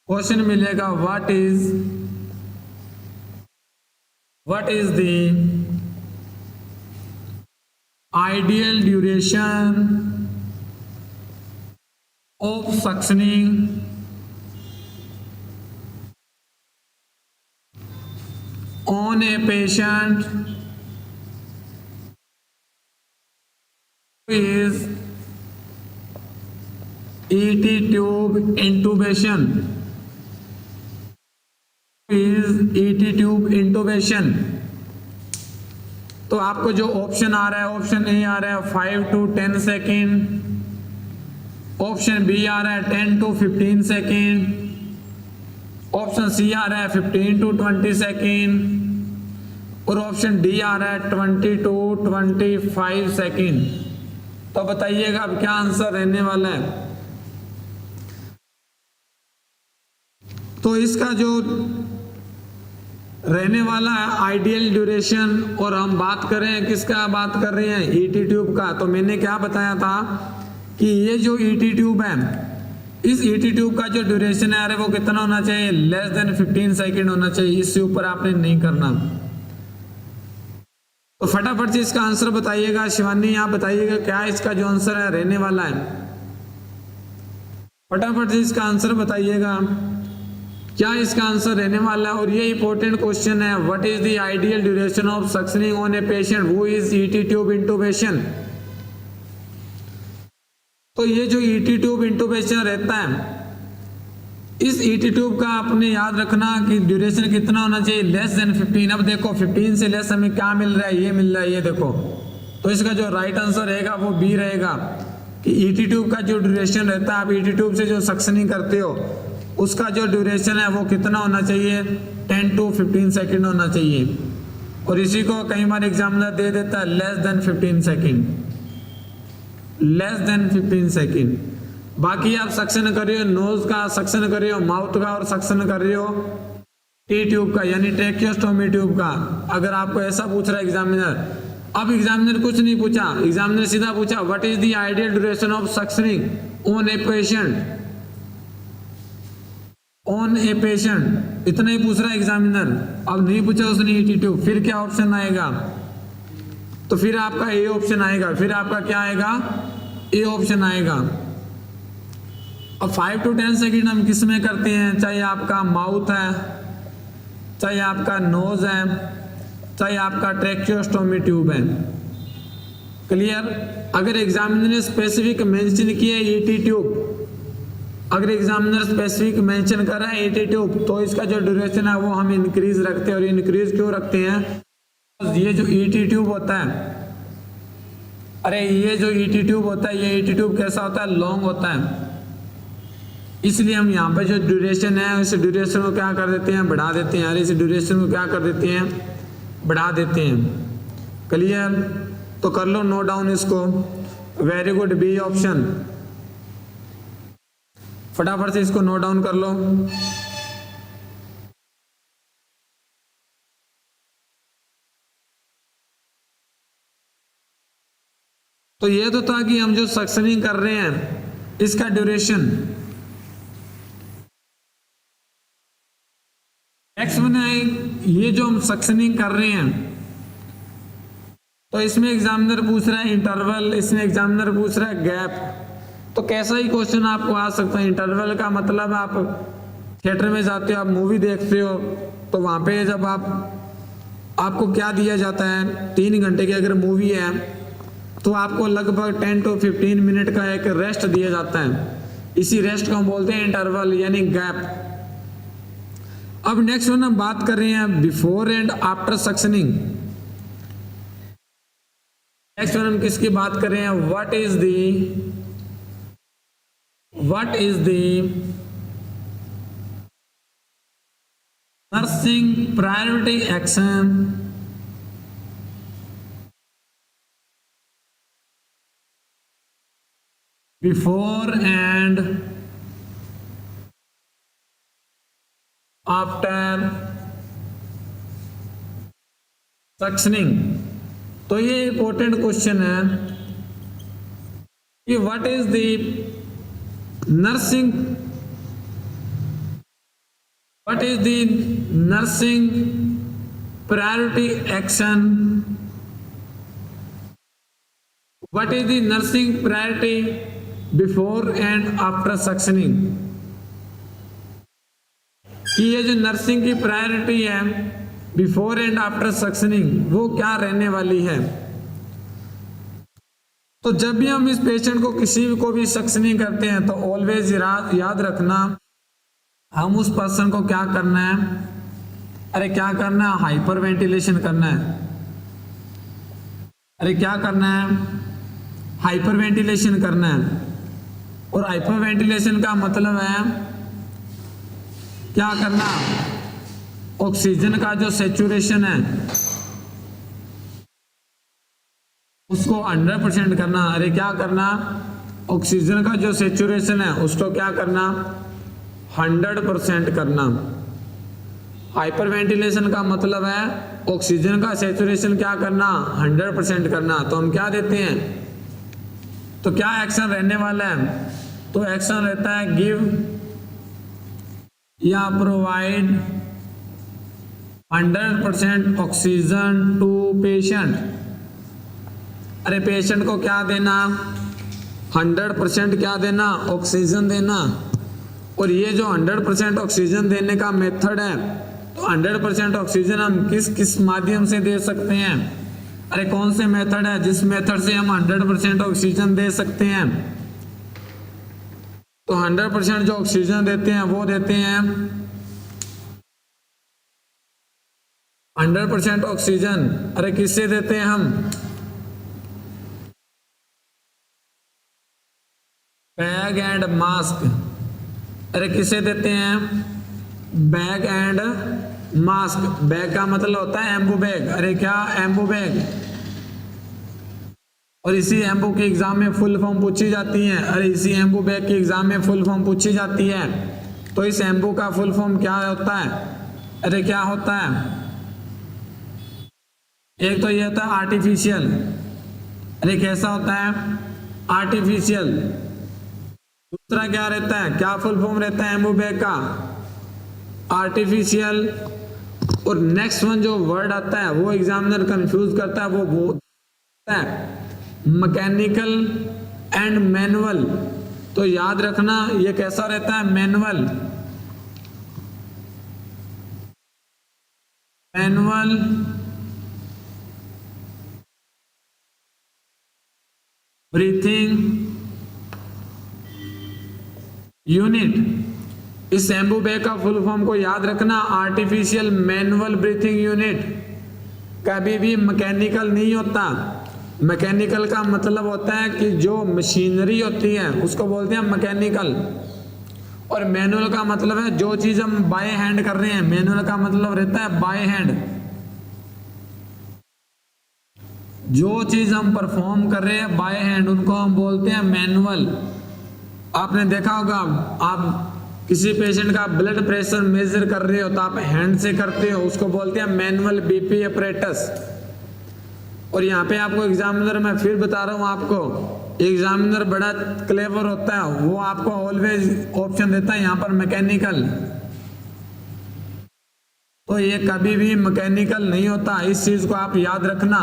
क्वेश्चन मिलेगा what is the ideal duration of suctioning on a patient who is ET tube intubation, तो आपको जो ऑप्शन आ रहा है, ऑप्शन ए आ रहा है 5 to 10 सेकेंड, ऑप्शन बी आ रहा है 10 to 15 सेकेंड, ऑप्शन सी आ रहा है 15 to 20 सेकेंड, और ऑप्शन डी आ रहा है 20 to 25 सेकेंड। तो बताइएगा अब क्या आंसर रहने वाला है। तो इसका जो रहने वाला है आइडियल ड्यूरेशन, और हम बात करें किसका, बात कर रहे हैं ईटी ट्यूब का। तो मैंने क्या बताया था कि ये जो ईटी ट्यूब है, इस ईटी ट्यूब का जो ड्यूरेशन है अरे वो कितना होना चाहिए, लेस देन 15 सेकेंड होना चाहिए। इससे ऊपर आपने नहीं करना। तो फटाफट से इसका आंसर बताइएगा। शिवानी आप बताइएगा क्या इसका जो आंसर है रहने वाला है, फटाफट से इसका आंसर बताइएगा क्या इसका आंसर रहने वाला है। और ये इंपॉर्टेंट क्वेश्चन है, what is the ideal duration of suctioning on a patient who is ET tube intubation. तो ये जो ईटी ट्यूब इंटूबेशन रहता है, इस ईटी ट्यूब का आपने याद रखना कि ड्यूरेशन कितना होना चाहिए, लेस देन 15। अब देखो 15 से लेस हमें क्या मिल रहा है, ये मिल रहा है, ये देखो। तो इसका जो राइट आंसर रहेगा वो बी रहेगा कि ईटी ट्यूब का जो ड्यूरेशन रहता है, आप ईटी ट्यूब से जो सक्शनिंग करते हो उसका जो ड्यूरेशन है वो कितना होना चाहिए, 10 to 15 सेकेंड होना चाहिए। और इसी को कई बार एग्जामिनर दे देता है less than 15 second, less than 15 second. बाकी आप सक्शन कर रहे हो नोज का, सक्शन कर रहे हो माउथ का, और सक्शन कर रहे हो टी ट्यूब का यानी ट्रेकियोस्टोमी ट्यूब का। अगर आपको ऐसा पूछ रहा है एग्जामिनर, अब एग्जामिनर कुछ नहीं पूछा, एग्जामिनर सीधा पूछा what is the ideal duration of suctioning on a patient, on a patient, इतना ही पूछ रहा है एग्जामिनर। अब नहीं पूछा उसने ईटी ट्यूब, फिर क्या ऑप्शन आएगा, तो फिर आपका ए ऑप्शन आएगा, फिर आपका क्या आएगा, ए ऑप्शन आएगा। अब 5 to 10 सेकेंड हम किस में करते हैं, चाहे आपका माउथ है, चाहे आपका नोज है, चाहे आपका ट्रेकियोस्टोमी ट्यूब है। क्लियर। अगर एग्जामिनर ने स्पेसिफिक मेंशन किया ईटी ट्यूब, अगर एग्जामिनर स्पेसिफिक मेंशन कर रहा है ईटी ट्यूब, तो इसका जो ड्यूरेशन है वो हम इंक्रीज रखते हैं। और इंक्रीज क्यों रखते हैं? ये जो ईटी ट्यूब होता है, अरे ये जो ईटी ट्यूब होता है, ये ईटी ट्यूब कैसा होता है? लॉन्ग होता है। इसलिए हम यहाँ पे जो ड्यूरेशन है इस ड्यूरेशन को क्या कर देते हैं? बढ़ा देते हैं। अरे इस ड्यूरेशन को क्या कर देते हैं? बढ़ा देते हैं। क्लियर। तो कर लो नोट डाउन इसको। Very good, B option. फटाफट से इसको नोट डाउन कर लो। तो ये तो था कि हम जो सक्शनिंग कर रहे हैं इसका ड्यूरेशन। नेक्स्ट वन है, ये जो हम सक्शनिंग कर रहे हैं तो इसमें एग्जामिनर पूछ रहा है इंटरवल, इसमें एग्जामिनर पूछ रहा है गैप। तो कैसा ही क्वेश्चन आपको आ सकता है। इंटरवल का मतलब आप थिएटर में जाते हो, आप मूवी देखते हो, तो वहां पे जब आपको क्या दिया जाता है? 3 घंटे की अगर मूवी है तो आपको लगभग 10 to 15 मिनट का एक रेस्ट दिया जाता है। इसी रेस्ट को हम बोलते हैं इंटरवल यानी गैप। अब नेक्स्ट वन हम बात कर रहे हैं before and after suctioning. Next one हम किसकी बात कर रहे हैं? What is the nursing priority action before and after suctioning. तो ये इंपॉर्टेंट क्वेश्चन है कि what is the nursing priority action, what is the nursing priority before and after suctioning. कि ये जो नर्सिंग की प्रायोरिटी है बिफोर एंड आफ्टर सक्शनिंग वो क्या रहने वाली है। तो जब भी हम इस पेशेंट को किसी को भी सक्शनिंग करते हैं तो ऑलवेज याद रखना हम उस पर्सन को क्या करना है? अरे क्या करना है? हाइपर वेंटिलेशन करना है। अरे क्या करना है? हाइपर वेंटिलेशन करना है। और हाइपर वेंटिलेशन का मतलब है क्या करना? ऑक्सीजन का जो सैचुरेशन है उसको 100% करना। अरे क्या करना? ऑक्सीजन का जो सैचुरेशन है उसको क्या करना? 100% करना। हाइपर वेंटिलेशन का मतलब है ऑक्सीजन का सैचुरेशन क्या करना? 100% करना। तो हम क्या देते हैं? तो क्या एक्शन रहने वाला है? तो एक्शन रहता है गिव या प्रोवाइड 100% ऑक्सीजन टू पेशेंट। अरे पेशेंट को क्या देना? 100% क्या देना? ऑक्सीजन देना। और ये जो 100% ऑक्सीजन देने का मेथड है, तो 100% ऑक्सीजन हम किस किस माध्यम से दे सकते हैं? अरे कौन से मेथड है जिस मेथड से हम 100% ऑक्सीजन दे सकते हैं? तो 100% जो ऑक्सीजन देते हैं वो देते हैं 100% ऑक्सीजन। अरे किससे देते हैं हम? Bag and mask. अरे किसे देते हैं? Bag and mask. बैग का मतलब होता है एम्बू बैग। अरे क्या? एम्बू बैग। और इसी एम्बू की एग्जाम में फुल फॉर्म पूछी जाती है। अरे इसी एम्बू बैग की एग्जाम में फुल फॉर्म पूछी जाती है। तो इस एम्बू का फुल फॉर्म क्या होता है? अरे क्या होता है? एक तो ये होता है आर्टिफिशियल। अरे कैसा होता है? आर्टिफिशियल। दूसरा क्या रहता है? क्या फुल फॉर्म रहता है एम्बू बैग का? आर्टिफिशियल। और नेक्स्ट वन जो वर्ड आता है वो एग्जामिनर कंफ्यूज करता है, वो होता है मैकेनिकल एंड मैनुअल। तो याद रखना ये कैसा रहता है? मैनुअल। Manual breathing unit. इस एम्बूबैग का फुल फॉर्म को याद रखना, आर्टिफिशियल मैनुअल ब्रीथिंग यूनिट। कभी भी मैकेनिकल नहीं होता। मैकेनिकल का मतलब होता है कि जो मशीनरी होती है उसको बोलते हैं मैकेनिकल, और मैनुअल का मतलब है जो चीज हम बाय हैंड कर रहे हैं। मैनुअल का मतलब रहता है बाय हैंड, जो चीज हम परफॉर्म कर रहे हैं बाय हैंड उनको हम बोलते हैं मैनुअल। आपने देखा होगा, आप किसी पेशेंट का ब्लड प्रेशर मेजर कर रहे हो तो आप हैंड से करते हो, उसको बोलते हैं मैनुअल बीपी अपरेटस। और यहाँ पे आपको एग्जामिनर, मैं फिर बता रहा हूँ आपको, एग्जामिनर बड़ा क्लेवर होता है, वो आपको ऑलवेज ऑप्शन देता है यहाँ पर मैकेनिकल, तो ये कभी भी मैकेनिकल नहीं होता। इस चीज को आप याद रखना।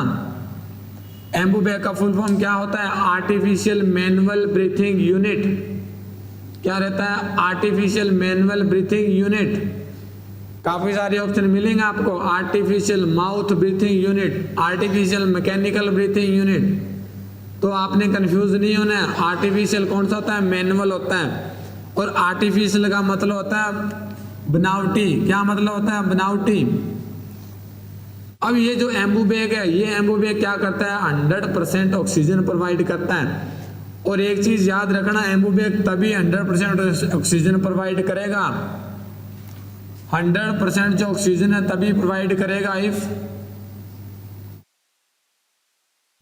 एम्बूबैग का फुल फॉर्म क्या होता है? Artificial manual breathing unit. क्या रहता है? Artificial manual breathing unit. काफी सारे ऑप्शन मिलेंगे आपको, artificial mouth breathing unit, artificial mechanical breathing unit. तो आपने कंफ्यूज नहीं होना है, आर्टिफिशियल कौन सा होता है? मैनुअल होता है। और आर्टिफिशियल का मतलब होता है बनावटी। क्या मतलब होता है? बनावटी। अब ये जो एम्बूबैग है, ये एम्बूबैग क्या करता है? 100% ऑक्सीजन प्रोवाइड करता है। और एक चीज याद रखना, एम्बूबैग तभी 100% ऑक्सीजन प्रोवाइड करेगा, 100% जो ऑक्सीजन है तभी प्रोवाइड करेगा if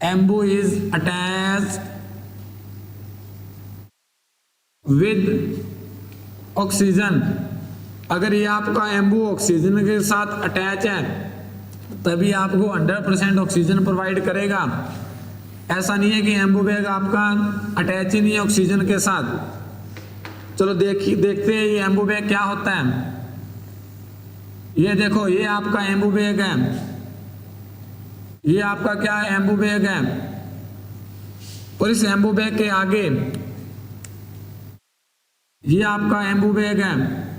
Anbu is attached with oxygen. अगर ये आपका एम्बू ऑक्सीजन के साथ अटैच है तभी आपको 100% ऑक्सीजन प्रोवाइड करेगा। ऐसा नहीं है कि एम्बूबैग आपका अटैच ही नहीं है ऑक्सीजन के साथ। चलो देखते हैं ये एम्बूबैग क्या होता है। ये देखो, ये आपका एम्बूबैग है, ये आपका क्या है? एम्बूबैग है। और इस एम्बूबैग के आगे ये आपका एम्बूबैग है।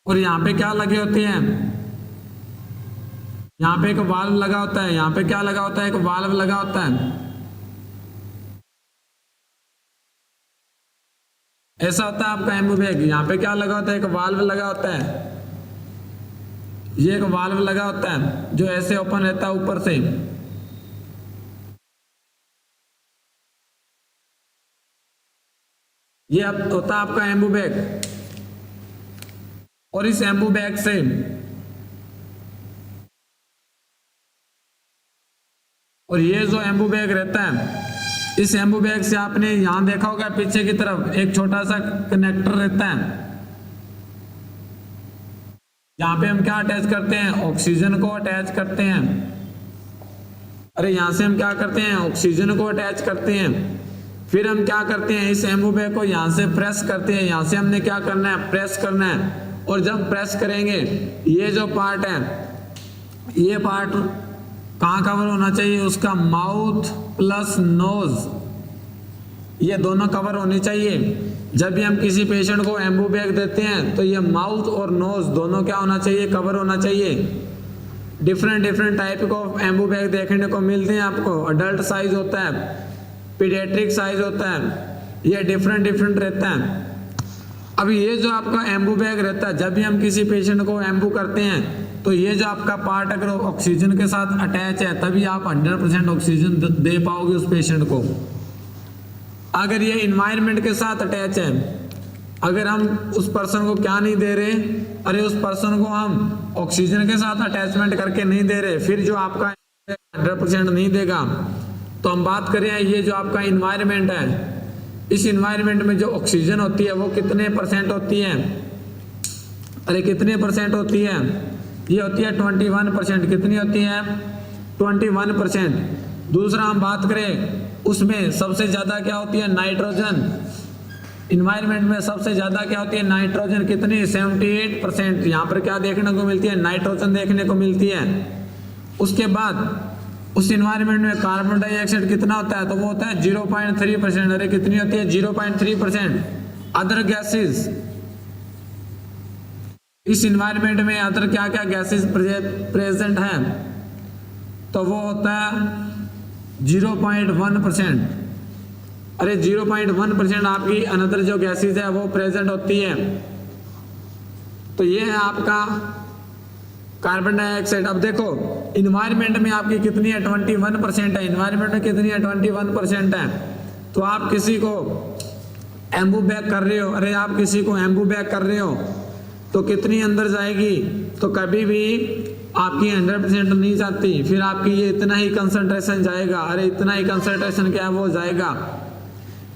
और यहाँ पे क्या लगे होते हैं? यहाँ पे एक वाल्व लगा होता है। यहाँ पे क्या लगा होता है? एक वाल्व लगा होता है। ऐसा होता है आपका एम्बूबैग। यहाँ पे क्या लगा होता है? एक वाल्व लगा होता है। ये एक वाल्व लगा होता है जो ऐसे ओपन रहता है ऊपर से। ये होता है आपका एम्बूबैग। और इस एम्बूबैग से और ये जो एम्बूबैग रहता है, इस एम्बूबैग से आपने यहां देखा होगा पीछे की तरफ एक छोटा सा कनेक्टर रहता है। यहां पे हम क्या अटैच करते हैं? ऑक्सीजन को अटैच करते हैं। अरे यहां से हम क्या करते हैं? ऑक्सीजन को अटैच करते हैं। फिर हम क्या करते हैं? इस एम्बूबैग को यहां से प्रेस करते हैं। यहां से हमने क्या करना है? प्रेस करना है। और जब प्रेस करेंगे, ये जो पार्ट है, ये पार्ट कहाँ कवर होना चाहिए? उसका माउथ प्लस नोज, ये दोनों कवर होनी चाहिए। जब भी हम किसी पेशेंट को एम्बूबैग देते हैं तो ये माउथ और नोज दोनों क्या होना चाहिए? कवर होना चाहिए। डिफरेंट टाइप को एम्बूबैग देखने को मिलते हैं आपको। अडल्ट साइज होता है, पीडियाट्रिक साइज होता है, ये डिफरेंट रहता है। अब ये जो आपका एम्बूबैग रहता है, जब भी हम किसी पेशेंट को एम्बू करते हैं तो ये जो आपका पार्ट अगर ऑक्सीजन के साथ अटैच है तभी आप 100% ऑक्सीजन दे पाओगे उस पेशेंट को। अगर ये इन्वायरमेंट के साथ अटैच है, अगर हम उस पर्सन को क्या नहीं दे रहे? अरे उस पर्सन को हम ऑक्सीजन के साथ अटैचमेंट करके नहीं दे रहे, फिर जो आपका 100% नहीं देगा। तो हम बात करें ये जो आपका इन्वायरमेंट है, इस इन्वायरमेंट में जो ऑक्सीजन होती है वो कितने % होती है? अरे कितने % होती है? ये होती है 21%। कितनी होती है? 21%। दूसरा हम बात करें, उसमें सबसे ज्यादा क्या होती है? नाइट्रोजन। इन्वायरमेंट में सबसे ज्यादा क्या होती है? नाइट्रोजन। कितनी? 78%। यहाँ पर क्या देखने को मिलती है? नाइट्रोजन देखने को मिलती है। उसके बाद उस इन्वायरमेंट में कार्बन डाइऑक्साइड कितना होता है? तो वो होता है 0.3%। अरे कितनी होती है? 0.3%। अदर गैसेस इस इन्वायरमेंट में अदर क्या क्या गैसेस प्रेजेंट हैं, तो वो होता है 0.1%। अरे 0.1% आपकी अनदर जो गैसेस है वो प्रेजेंट होती है। तो ये है आपका कार्बन डाइऑक्साइड। अब देखो इन्वायरमेंट में आपकी कितनी है, 21% है। इन्वायरमेंट में कितनी है, 21% है। तो आप किसी को एम्बू बैग कर रहे हो, अरे आप किसी को एम्बू बैग कर रहे हो तो कितनी अंदर जाएगी, तो कभी भी आपकी 100% नहीं जाती, फिर आपकी ये इतना ही कंसंट्रेशन जाएगा। अरे इतना ही कंसंट्रेशन क्या है, वो जाएगा।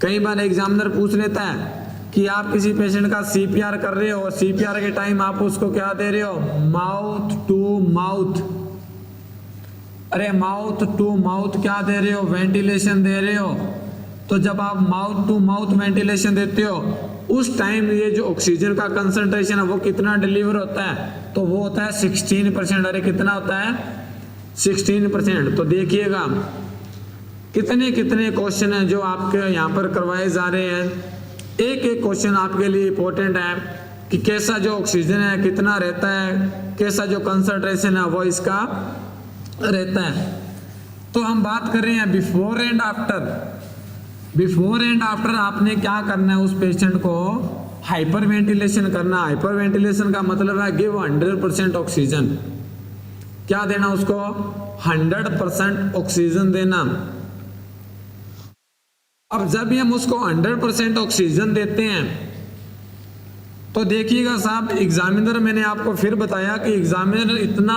कई बार एग्जामिनर पूछ लेता है कि आप किसी पेशेंट का सीपीआर कर रहे हो और सीपीआर के टाइम आप उसको क्या दे रहे हो, माउथ टू माउथ। अरे माउथ टू माउथ क्या दे रहे हो, वेंटिलेशन दे रहे हो। तो जब आप माउथ टू माउथ वेंटिलेशन देते हो उस टाइम ये जो ऑक्सीजन का कंसंट्रेशन है वो कितना डिलीवर होता है, तो वो होता है 16%। अरे कितना होता है, 16%। तो देखिएगा कितने कितने क्वेश्चन हैं जो आपके यहाँ पर करवाए जा रहे हैं। एक एक क्वेश्चन आपके लिए इंपॉर्टेंट है कि कैसा जो ऑक्सीजन है कितना रहता है, कैसा जो कंसंट्रेशन है वो इसका रहता है। तो हम बात कर रहे हैं before and after. Before and after आपने क्या करना है, उस पेशेंट को हाइपर वेंटिलेशन करना। हाइपर वेंटिलेशन का मतलब है गिव 100% ऑक्सीजन। क्या देना उसको, 100% ऑक्सीजन देना। अब जब हम उसको 100% ऑक्सीजन देते हैं तो देखिएगा साहब, एग्जामिनर, मैंने आपको फिर बताया कि एग्जामिनर इतना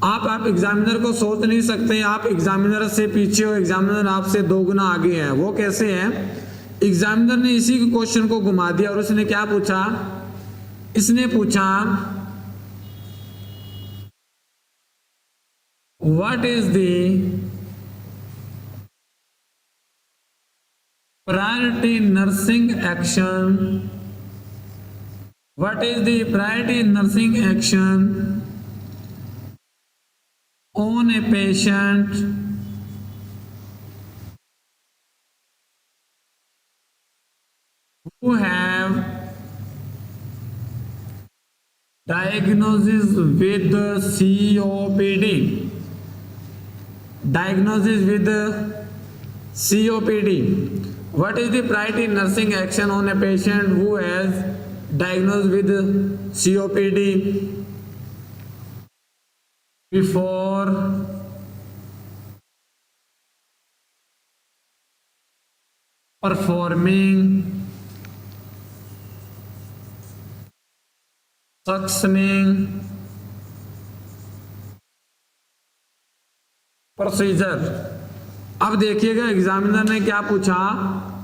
आप एग्जामिनर को सोच नहीं सकते। आप एग्जामिनर से पीछे हो, एग्जामिनर आपसे 2 गुना आगे है। वो कैसे है, एग्जामिनर ने इसी क्वेश्चन को घुमा दिया और उसने क्या पूछा, इसने पूछा what is the priority nursing action, what is the priority nursing action on a patient who have diagnosis with COPD, diagnosis with COPD. What is the priority nursing action on a patient who has diagnosed with COPD before performing suctioning procedure. अब देखिएगा examiner ने क्या पूछा,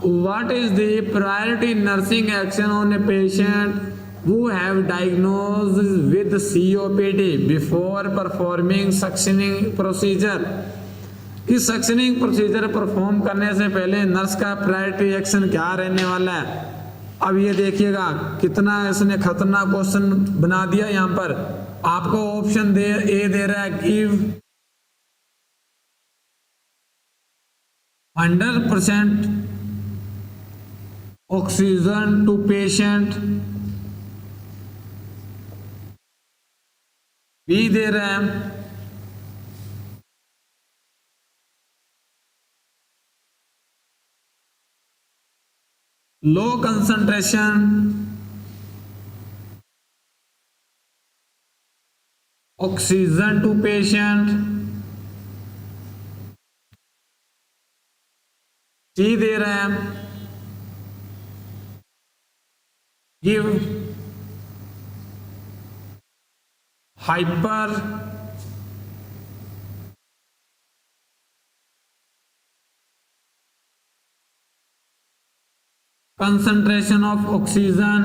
what is the priority nursing action on a patient who have diagnosed with COPD before performing suctioning procedure। कि suctioning procedure perform करने से पहले nurse का प्रायोरिटी एक्शन क्या रहने वाला है। अब ये देखिएगा कितना इसने खतरनाक क्वेश्चन बना दिया। यहाँ पर आपको ऑप्शन ए दे रहा है, give 100% oxygen to patient, B दे रहे हैं low concentration oxygen to patient, C दे रहे हैं give hyper concentration of oxygen,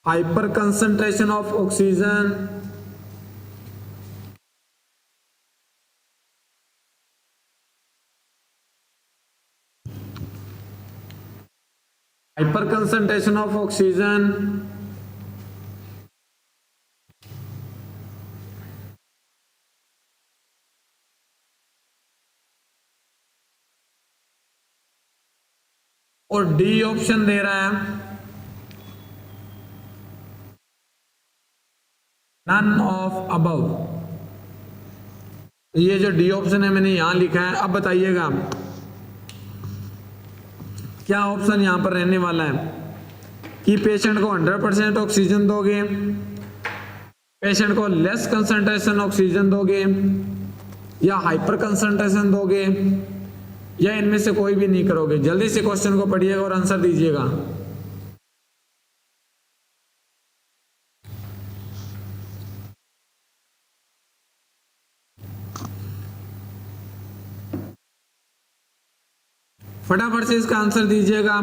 hyper concentration of oxygen, hyper concentration of oxygen, और डी ऑप्शन दे रहा है नन ऑफ अबव। ये जो डी ऑप्शन है मैंने यहां लिखा है। अब बताइएगा क्या ऑप्शन यहां पर रहने वाला है कि पेशेंट को 100% ऑक्सीजन दोगे, पेशेंट को लेस कंसंट्रेशन ऑक्सीजन दोगे, या हाइपर कंसंट्रेशन दोगे, या इनमें से कोई भी नहीं करोगे। जल्दी से क्वेश्चन को पढ़िएगा और आंसर दीजिएगा। फटाफट से इसका आंसर दीजिएगा।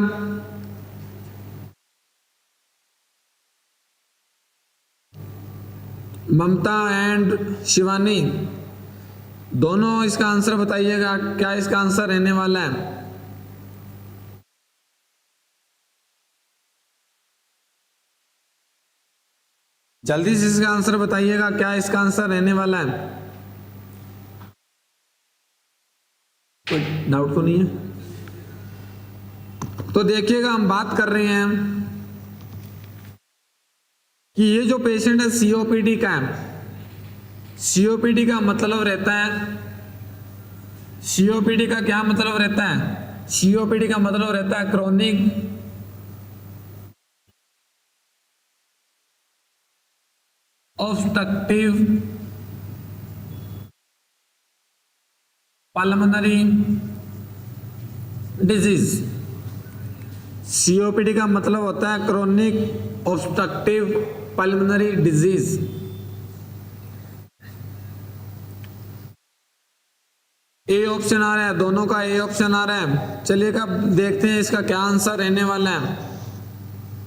ममता एंड शिवानी दोनों इसका आंसर बताइएगा, क्या इसका आंसर रहने वाला है। जल्दी से इसका आंसर बताइएगा, क्या इसका आंसर रहने वाला है। कोई डाउट तो नहीं है? तो देखिएगा हम बात कर रहे हैं कि ये जो पेशेंट है सीओपीडी का है। सीओपीडी का मतलब रहता है, सीओपीडी का क्या मतलब रहता है? सीओपीडी का मतलब रहता है chronic obstructive pulmonary disease. COPD का मतलब होता है chronic obstructive pulmonary disease. A option आ रहा है, दोनों का ए ऑप्शन आ रहा है। चलिए अब देखते हैं इसका क्या आंसर रहने वाला है।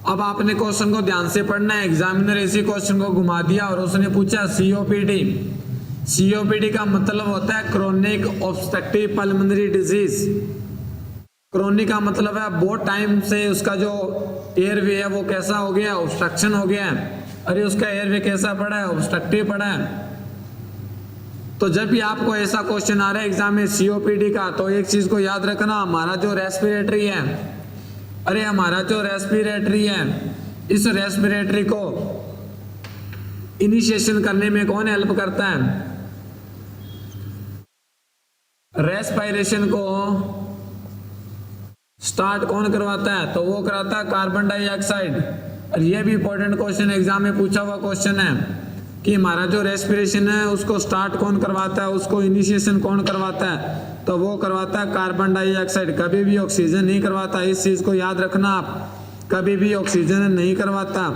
अब आपने क्वेश्चन को ध्यान से पढ़ना है। एग्जामिनर इसी क्वेश्चन को घुमा दिया और उसने पूछा सीओपीडी। सीओपीडी का मतलब होता है chronic obstructive pulmonary disease. Chronic का मतलब है बहुत टाइम से उसका जो एयरवे है वो कैसा हो गया, ऑब्स्ट्रक्शन हो गया है। अरे उसका एयरवे कैसा पड़ा है, ऑब्स्ट्रक्टिव पड़ा है। तो जब भी आपको ऐसा क्वेश्चन आ रहा है एग्जाम में सीओपीडी का, तो एक चीज को याद रखना, हमारा जो रेस्पिरेटरी है, अरे हमारा जो रेस्पिरेटरी है, इस रेस्पिरेटरी को इनिशिएशन करने में कौन हेल्प करता है? रेस्पिरेशन को स्टार्ट कौन करवाता है? तो वो कराता है कार्बन डाइऑक्साइड। और ये भी इंपॉर्टेंट क्वेश्चन एग्जाम में पूछा हुआ क्वेश्चन है कि हमारा जो रेस्पिरेशन है उसको स्टार्ट कौन करवाता है, उसको इनिशिएशन कौन करवाता है? तो वो करवाता है कार्बन डाइऑक्साइड, कभी भी ऑक्सीजन नहीं करवाता। इस चीज को याद रखना आप, कभी भी ऑक्सीजन नहीं करवाता।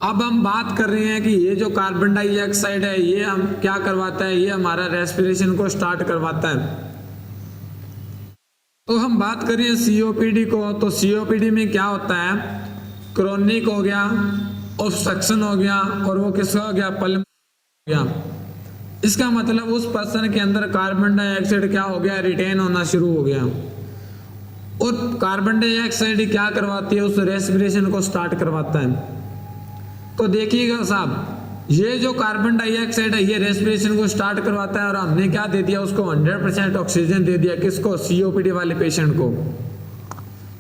अब हम बात कर रहे हैं कि ये जो कार्बन डाइऑक्साइड है ये हम क्या करवाता है? ये हमारा रेस्पिरेशन को स्टार्ट करवाता है। तो हम बात करें सीओपीडी को, तो सीओपीडी में क्या होता है? क्रोनिक हो गया, ऑब्स्ट्रक्शन हो गया, और वो किसका हो गया? पल्मोनरी हो गया। इसका मतलब उस पर्सन के अंदर कार्बन डाइऑक्साइड क्या हो गया? रिटेन होना शुरू हो गया। और कार्बन डाइऑक्साइड क्या करवाती है? उस रेस्पिरेशन को स्टार्ट करवाता है। तो देखिएगा साहब, ये जो कार्बन डाइऑक्साइड है ये रेस्पिरेशन को स्टार्ट करवाता है, और हमने क्या दे दिया उसको? 100% ऑक्सीजन दे दिया। किसको? सीओपीडी वाले पेशेंट को।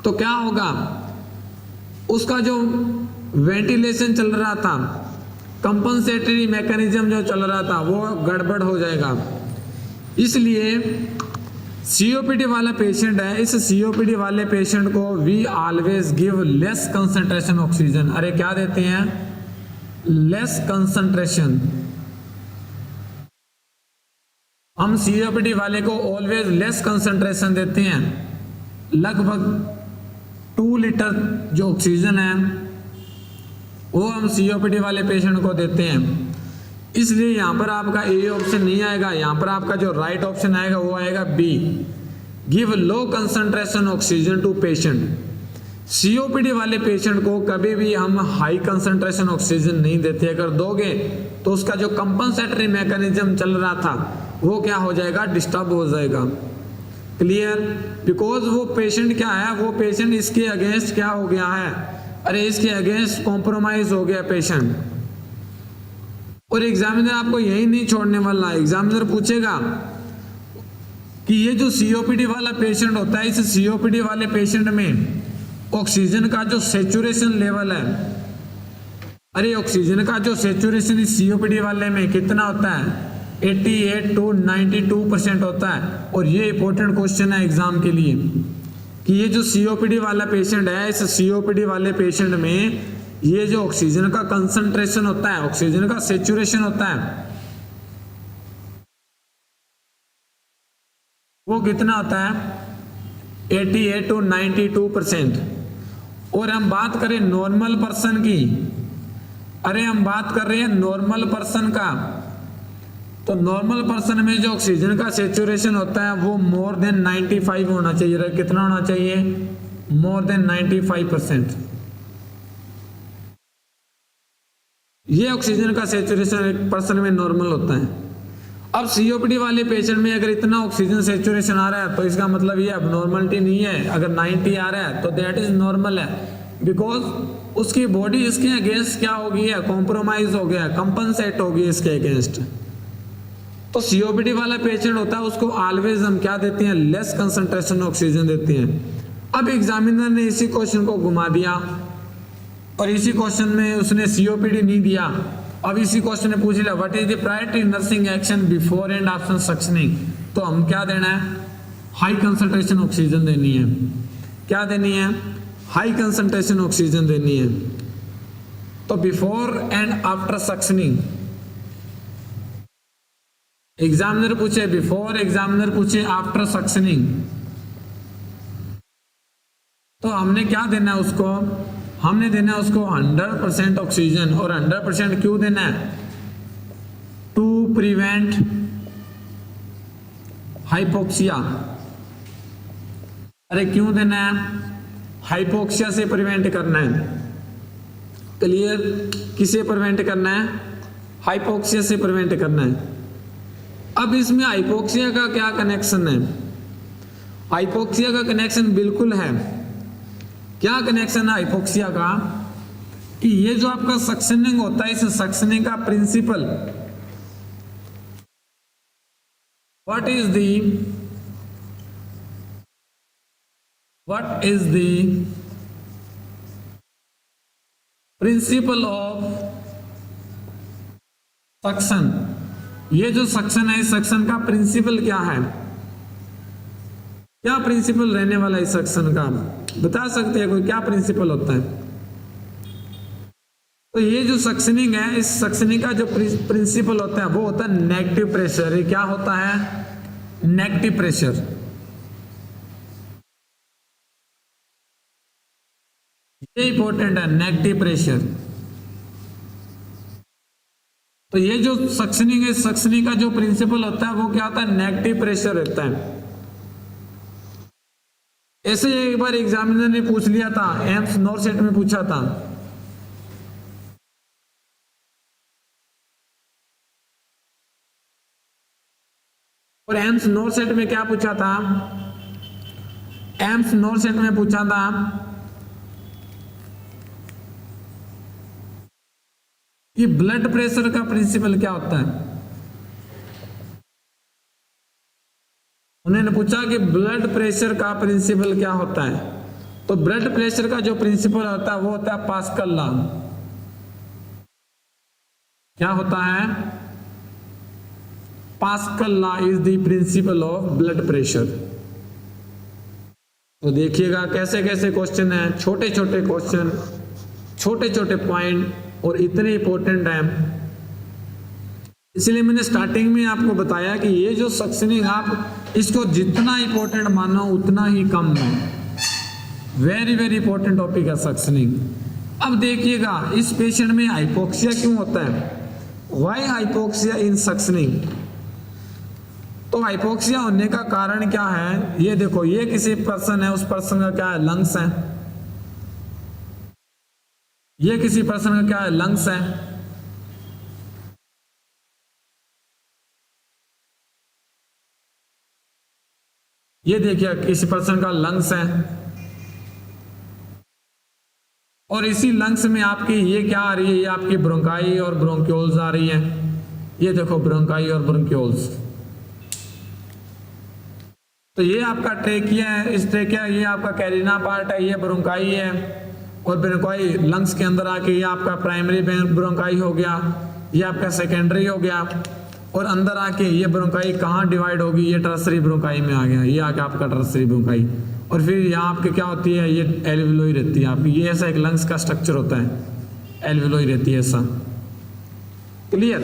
तो क्या होगा? उसका जो वेंटिलेशन चल रहा था, कंपनसेटरी मैकेनिज्म जो चल रहा था, वो गड़बड़ हो जाएगा। इसलिए सीओपीडी वाला पेशेंट है, इस सीओपीडी वाले पेशेंट को we always give less concentration oxygen. अरे क्या देते हैं? Less concentration. हम सीओपीडी वाले को ऑलवेज लेस कंसंट्रेशन देते हैं। लगभग 2 लीटर जो ऑक्सीजन है वो हम सीओपीडी वाले पेशेंट को देते हैं। इसलिए यहां पर आपका ए ऑप्शन नहीं आएगा, यहां पर आपका जो राइट ऑप्शन आएगा वो आएगा B, give low concentration oxygen to patient. COPD वाले पेशेंट को कभी भी हम हाई कंसंट्रेशन ऑक्सीजन नहीं देते। अगर दोगे तो उसका जो कंपनसेटरी मैकेनिज्म चल रहा था वो क्या हो जाएगा? डिस्टर्ब हो जाएगा। क्लियर? बिकॉज वो पेशेंट क्या है, वो पेशेंट इसके अगेंस्ट क्या हो गया है? अरे इसके अगेंस्ट कॉम्प्रोमाइज हो गया पेशेंट। और एग्जामिनर आपको यही नहीं छोड़ने वाला। एग्जामिनर पूछेगा कि ये जो सीओपीडी वाला पेशेंट होता है, इस सीओपीडी वाले पेशेंट में ऑक्सीजन का जो सैचुरेशन लेवल है अरे ऑक्सीजन का जो सेचुरेशन सीओपीडी वाले में कितना होता है, 88 to 92% होता है। और ये इंपॉर्टेंट क्वेश्चन है एग्जाम के लिए कि ये जो सीओपीडी वाला पेशेंट है, इस सीओपीडी वाले पेशेंट में ये जो ऑक्सीजन का कंसंट्रेशन होता है, ऑक्सीजन का सेचुरेशन होता है, वो कितना होता है, 88 to 92%। और हम बात करें नॉर्मल पर्सन की, अरे हम बात कर रहे हैं नॉर्मल पर्सन का, तो नॉर्मल पर्सन में जो ऑक्सीजन का सेचुरेशन होता है वो मोर देन 95 होना चाहिए। कितना होना चाहिए, मोर देन 95%। ये ऑक्सीजन का सेचुरेशन एक पर्सन में नॉर्मल होता है। अब सीओपीडी वाले पेशेंट में अगर इतना ऑक्सीजन सेचुरेशन आ रहा है तो इसका मतलब ये अबनॉर्मलिटी नहीं है। अगर 90 आ रहा है तो दैट इज नॉर्मल है, बिकॉज उसकी बॉडी इसके अगेंस्ट क्या हो गई है, कॉम्प्रोमाइज हो गया, कंपनसेट हो गई इसके अगेंस्ट। तो सीओपीडी वाला पेशेंट होता है उसको ऑलवेज हम क्या देते हैं, लेस कंसंट्रेशन ऑक्सीजन देते हैं। अब एग्जामिनर ने इसी क्वेश्चन को घुमा दिया और इसी क्वेश्चन में उसने सीओपीडी नहीं दिया। अब इसी क्वेश्चन में पूछ लिया what is the priority nursing action before and after suctioning, तो हम क्या देना है, हाई कंसंट्रेशन ऑक्सीजन देनी है। क्या देनी है, हाई कंसंट्रेशन ऑक्सीजन देनी है। तो before and after suctioning, examiner पूछे बिफोर, एग्जामिनर पूछे आफ्टर सक्शनिंग, तो हमने क्या देना है उसको, हमने देना है उसको 100% ऑक्सीजन। और 100% क्यों देना है, टू प्रिवेंट हाइपोक्सिया। अरे क्यों देना है, हाइपोक्सिया से प्रिवेंट करना है। क्लियर, किसे प्रिवेंट करना है, हाइपोक्सिया से प्रिवेंट करना है। अब इसमें हाइपोक्सिया का क्या कनेक्शन है, हाइपोक्सिया का कनेक्शन बिल्कुल है। क्या कनेक्शन है हाइपोक्सिया का, कि ये जो आपका सक्शनिंग होता है, इस सक्शनिंग का principle, what is the principle of suction. ये जो सक्शन है, इस सक्शन का प्रिंसिपल क्या है, क्या प्रिंसिपल रहने वाला है इस सक्शन का, बता सकते हैं कोई, क्या प्रिंसिपल होता है। तो ये जो सक्शनिंग है, इस सक्शनिंग का जो प्रिंसिपल होता है वो होता है नेगेटिव प्रेशर। ये क्या होता है, नेगेटिव प्रेशर। ये इंपॉर्टेंट है, नेगेटिव प्रेशर। तो ये जो सक्शनिंग है, सक्शनिंग का जो प्रिंसिपल होता है वो क्या होता है, नेगेटिव प्रेशर रहता है। ऐसे एक बार एग्जामिनर ने पूछ लिया था, एम्स नॉरसेट में पूछा था, और एम्स नॉरसेट में क्या पूछा था, एम्स नॉरसेट में पूछा था कि ब्लड प्रेशर का प्रिंसिपल क्या होता है। उन्होंने पूछा कि ब्लड प्रेशर का प्रिंसिपल क्या होता है। तो ब्लड प्रेशर का जो प्रिंसिपल होता है वो होता है पास्कल लॉ। क्या होता है, pascal law is the principle of blood pressure. तो देखिएगा कैसे कैसे क्वेश्चन है, छोटे छोटे क्वेश्चन, छोटे छोटे पॉइंट, और इतने इंपॉर्टेंट है। इसलिए मैंने स्टार्टिंग में आपको बताया कि ये जो सक्शनिंग, आप इसको जितना इंपॉर्टेंट मानो उतना ही कम है। वेरी वेरी इंपॉर्टेंट टॉपिक है सक्शनिंग। अब देखिएगा इस पेशेंट में हाइपोक्सिया क्यों होता है, व्हाई हाइपोक्सिया इन सक्शनिंग। तो हाइपोक्सिया होने का कारण क्या है, ये देखो, ये किसी पर्सन है, उस पर्सन का क्या है, लंग्स है। ये किसी पर्सन का क्या है, लंग्स है। ये देखिए किसी पर्सन का लंग्स है, और इसी लंग्स में आपकी ये क्या आ रही है, ये आपकी ब्रोंकाई और ब्रोंक्यूल्स आ रही है। ये देखो ब्रोंकाई और ब्रोंक्यूल्स। तो ये आपका ट्रेकिया है, इस ट्रेकिया, ये आपका कैरिना पार्ट है, ये ब्रोंकाई है, और ब्रोंकाई लंग्स के अंदर आके ये आपका प्राइमरी ब्रोंकाई हो गया, ये आपका सेकेंडरी हो गया, और अंदर आके ये ब्रोंकाई कहाँ डिवाइड होगी, ये टर्सरी ब्रोंकाई में आ गया, ये आके आपका टर्सरी ब्रोंकाई। और फिर यहाँ आपके क्या होती है, ये एल्वियोलाई रहती है आपकी, ये ऐसा एक लंग्स का स्ट्रक्चर होता है, एल्वियोलाई रहती है ऐसा। क्लियर।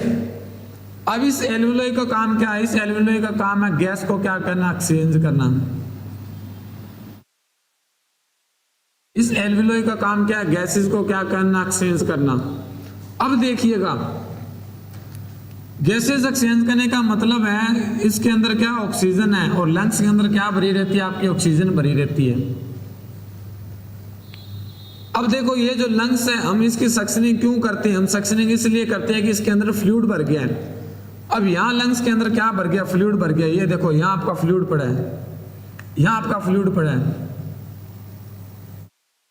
अब इस एल्वियोलाई का काम क्या है, इस एल्वियोलाई का काम है गैस को क्या करना, एक्सचेंज करना। इस एल्वियोलाई का काम क्या है, गैसेस को क्या करना, एक्सचेंज करना। अब देखिएगा, गैसेस एक्सचेंज करने का मतलब है इसके अंदर क्या ऑक्सीजन है, और लंग्स के अंदर क्या भरी रहती है, आपकी ऑक्सीजन भरी रहती है। अब देखो ये जो लंग्स है, हम इसकी सक्शनिंग क्यों करते हैं, हम सक्शनिंग इसलिए करते हैं कि इसके अंदर फ्लूइड भर गया है। अब यहाँ लंग्स के अंदर क्या भर गया, फ्लूइड भर गया। ये देखो यहाँ आपका फ्लूइड पड़ा है, यहाँ आपका फ्लूइड पड़ा है।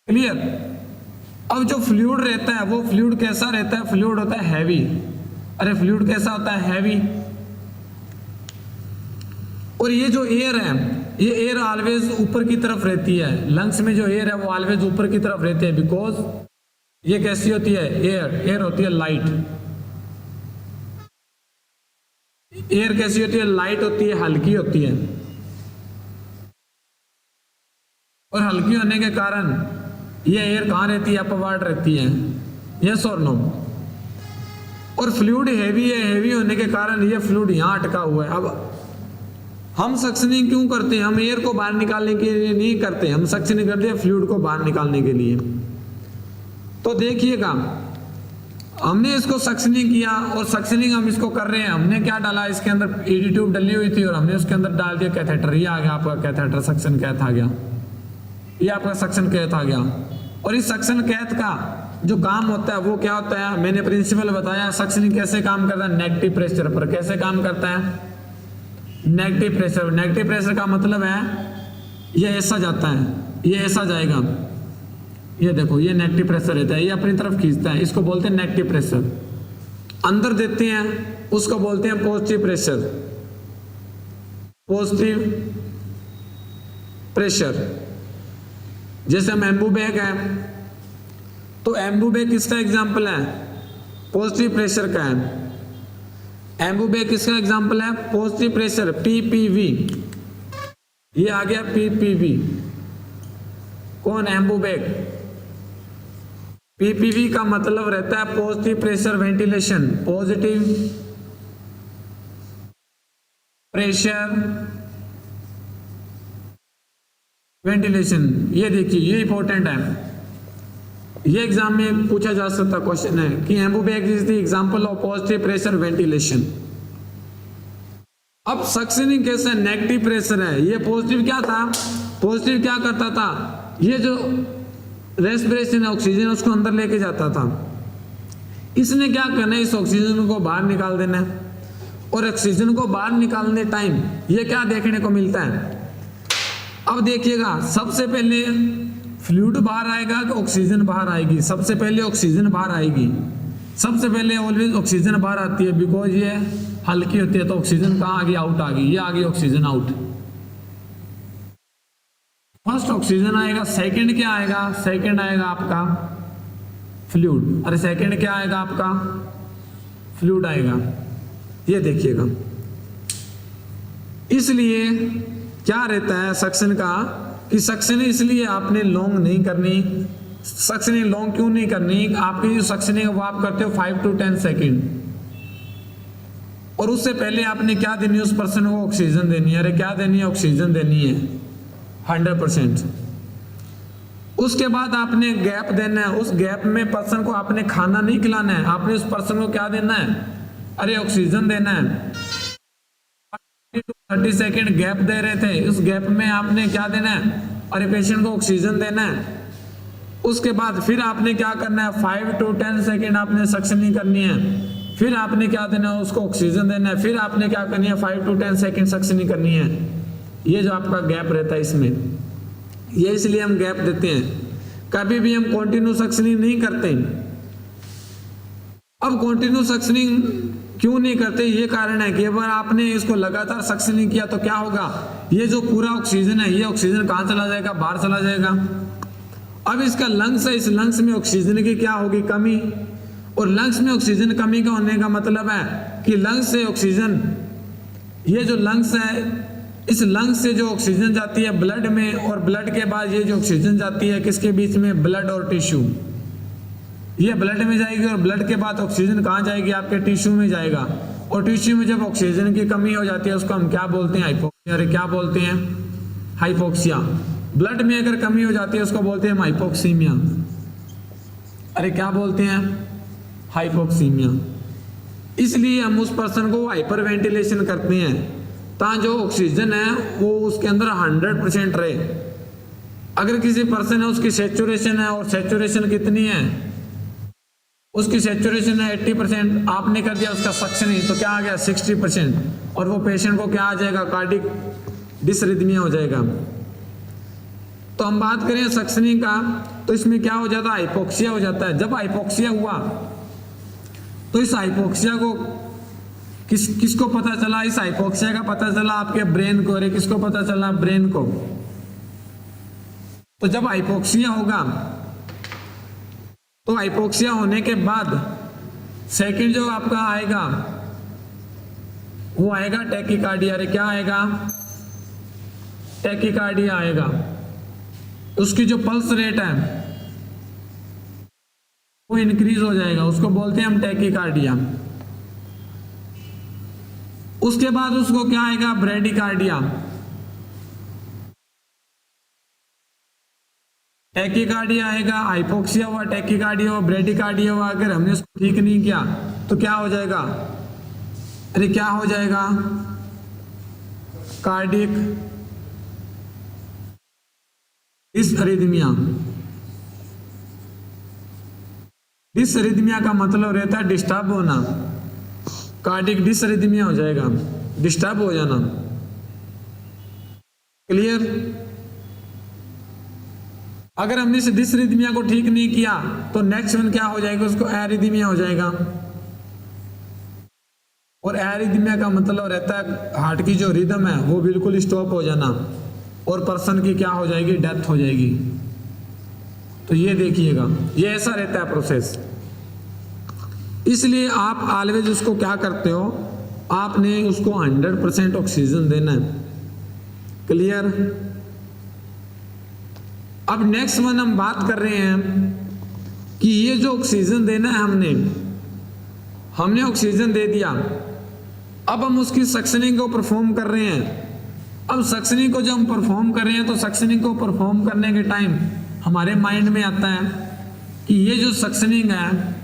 क्लियर। अब जो फ्लूइड रहता है वो फ्लूइड कैसा रहता है, फ्लूइड होता है हैवी। अरे फ्लूइड कैसा होता है, हैवी। और ये जो एयर है, ये एयर ऑलवेज ऊपर की तरफ रहती है। लंग्स में जो एयर है वो ऑलवेज ऊपर की तरफ रहती है, बिकॉज ये कैसी होती है, एयर होती है लाइट। एयर कैसी होती है, लाइट होती है, हल्की होती है। और हल्की होने के कारण ये एयर कहाँ रहती है, अपवर्ड रहती है। यस और नो। और फ्लूइड हैवी है, हैवी होने के कारण ये फ्लूइड यहाँ अटका हुआ है। अब हम सक्शनिंग क्यों करते हैं, हम एयर को बाहर निकालने के लिए नहीं करते, हम सक्शनिंग करते हैं फ्लूइड को बाहर निकालने के लिए। तो देखिएगा, हमने इसको सक्शनिंग किया, और सक्शनिंग हम इसको कर रहे हैं। हमने क्या डाला, इसके अंदर ईडी ट्यूब डली हुई थी, और हमने उसके अंदर डाल दिया कैथेटर। ये आ गया आपका कैथेटर, सक्शन कैथ आ गया, ये आपका सक्शन कैथ आ गया। और इस सक्शन कैथ का जो काम होता है वो क्या होता है, मैंने प्रिंसिपल बताया। सक्शनिंग कैसे काम करता है, नेगेटिव प्रेशर पर। कैसे काम करता है, नेगेटिव प्रेशर। नेगेटिव प्रेशर का मतलब है ये ऐसा जाता है, ये ऐसा जाएगा। ये देखो ये नेगेटिव प्रेशर रहता है, ये अपनी तरफ खींचता है, इसको बोलते हैं नेगेटिव प्रेशर। अंदर देते हैं उसको बोलते हैं पॉजिटिव प्रेशर, पॉजिटिव प्रेशर। जैसे हम एम्बू बैग है, तो एम्बू बैग किसका एग्जाम्पल है, पॉजिटिव प्रेशर का है। एम्बू बैग किसका एग्जाम्पल है, पॉजिटिव प्रेशर, पीपीवी। ये आ गया पीपीवी। कौन, एम्बू बैग। पीपीवी का मतलब रहता है positive pressure ventilation, positive pressure ventilation. ये देखिए ये इंपॉर्टेंट है, ये एग्जाम में पूछा जा सकता क्वेश्चन है कि Anbu bag is the example of positive pressure ventilation. अब सक्शनिंग कैसे, नेगेटिव प्रेशर है। ये पॉजिटिव क्या था, पॉजिटिव क्या करता था, ये जो रेस्पिरेशन है, ऑक्सीजन उसको अंदर लेके जाता था। इसने क्या करना है, इस ऑक्सीजन को बाहर निकाल देना है। और ऑक्सीजन को बाहर निकालने टाइम ये क्या देखने को मिलता है, अब देखिएगा, सबसे पहले फ्लूइड बाहर आएगा कि ऑक्सीजन बाहर आएगी, सबसे पहले ऑक्सीजन बाहर आएगी। सबसे पहले ऑलवेज ऑक्सीजन बाहर आती है, बिकॉज ये हल्की होती है। तो ऑक्सीजन कहाँ आ गई, आउट आ गई, ये आ गई ऑक्सीजन आउट। फर्स्ट ऑक्सीजन आएगा, सेकंड क्या आएगा, सेकंड आएगा आपका फ्लूइड। अरे सेकंड क्या आएगा आपका, फ्लूइड आएगा। ये देखिएगा, इसलिए क्या रहता है सक्शन का, कि सक्शनिंग इसलिए आपने लॉन्ग नहीं करनी। सक्शनिंग लॉन्ग क्यों नहीं करनी, आपकी जो सक्शनिंग है वो आप करते हो 5 to 10 सेकेंड, और उससे पहले आपने क्या देनी है, उस पर्सन को ऑक्सीजन देनी है। अरे क्या देनी है, ऑक्सीजन देनी है 100%। उसके बाद आपने गैप देना है, उस गैप में पर्सन को आपने खाना नहीं खिलाना है, आपने उस पर्सन को क्या देना है, अरे ऑक्सीजन देना है। 30 सेकेंड गैप दे रहे थे, उस गैप में आपने क्या देना है, अरे पेशेंट को ऑक्सीजन देना है। उसके बाद फिर आपने क्या करना है, 5 to 10 सेकेंड आपने सक्शनिंग करनी है, फिर आपने क्या देना है, उसको ऑक्सीजन देना है, फिर आपने क्या करनी है, 5 to 10 सेकेंड सक्शनिंग करनी है। ये जो आपका गैप रहता है इसमें, ये इसलिए हम गैप देते हैं। कभी भी हम कंटिन्यू सक्शनिंग नहीं करते। अब कंटिन्यू सक्शनिंग क्यों नहीं करते, ये कारण है कि अगर आपने इसको लगातार सक्शनिंग किया तो क्या होगा, ये जो पूरा ऑक्सीजन है, ये ऑक्सीजन कहाँ चला जाएगा, बाहर चला जाएगा। अब इसका लंग्स है, इस लंग्स में ऑक्सीजन की क्या होगी, कमी। और लंग्स में ऑक्सीजन कमी का होने का मतलब है कि लंग्स से ऑक्सीजन, ये जो लंग्स है, इस लंग्स से जो ऑक्सीजन जाती है ब्लड में, और ब्लड के बाद ये जो ऑक्सीजन जाती है किसके बीच में, ब्लड और टिश्यू। ये ब्लड में जाएगी और ब्लड के बाद ऑक्सीजन कहाँ जाएगी, आपके टिश्यू में जाएगा। और टिश्यू में जब ऑक्सीजन की कमी हो जाती है उसको हम क्या बोलते हैं, हाइपोक्सिया। अरे क्या बोलते हैं, हाइपोक्सिया। ब्लड में अगर कमी हो जाती है उसको बोलते हैं हाइपोक्सीमिया। अरे क्या बोलते हैं, हाइपोक्सीमिया। इसलिए हम उस पर्सन को हाइपर वेंटिलेशन करते हैं ताकि जो ऑक्सीजन है वो उसके अंदर 100% रहे। अगर किसी पर्सन है उसकी सेचुरेशन है, और सेचुरेशन कितनी है, उसकी सेचुरेशन है 80%, आपने कर दिया उसका सक्शनिंग, तो क्या आ गया 60%, और वो पेशेंट को क्या आ जाएगा, कार्डिक डिसरिथमिया हो जाएगा। तो हम बात करें सक्शनिंग का, तो इसमें क्या हो जाता है, हाइपोक्सिया हो जाता है। जब हाइपोक्सिया हुआ तो इस हाइपोक्सिया को किसको पता चला, इस हाइपोक्सिया का पता चला आपके ब्रेन को। अरे किसको पता चला, ब्रेन को। तो जब हाइपोक्सिया होगा तो हाइपोक्सिया होने के बाद सेकंड जो आपका आएगा वो आएगा टैकीकार्डिया। अरे क्या आएगा, टैकीकार्डिया आएगा। उसकी जो पल्स रेट है वो इंक्रीज हो जाएगा, उसको बोलते हैं हम टैकीकार्डिया। उसके बाद उसको क्या आएगा, ब्रेडिकार्डिया। टैकीकार्डिया आएगा, हाइपोक्सिया हुआ, टैकीकार्डिया हुआ, ब्रेडिकार्डिया हुआ। अगर हमने उसको ठीक नहीं किया तो क्या हो जाएगा, अरे क्या हो जाएगा, कार्डिक डिसअरिथमिया। डिसअरिथमिया का मतलब रहता है डिस्टर्ब होना, कार्डिक डिसअरिथमिया हो जाएगा, डिस्टर्ब हो जाना। क्लियर। अगर हमने इस डिसअरिथमिया को ठीक नहीं किया तो नेक्स्ट वन क्या हो जाएगा, उसको एरिथमिया हो जाएगा। और एरिथमिया का मतलब रहता है हार्ट की जो रिदम है वो बिल्कुल स्टॉप हो जाना, और पर्सन की क्या हो जाएगी, डेथ हो जाएगी। तो ये देखिएगा, ये ऐसा रहता है प्रोसेस। इसलिए आप ऑलवेज उसको क्या करते हो, आपने उसको 100% ऑक्सीजन देना है। क्लियर। अब नेक्स्ट वन हम बात कर रहे हैं कि ये जो ऑक्सीजन देना है हमने ऑक्सीजन दे दिया, अब हम उसकी सक्शनिंग को परफॉर्म कर रहे हैं। अब सक्शनिंग को जब हम परफॉर्म कर रहे हैं तो सक्शनिंग को परफॉर्म करने के टाइम हमारे माइंड में आता है कि ये जो सक्शनिंग है,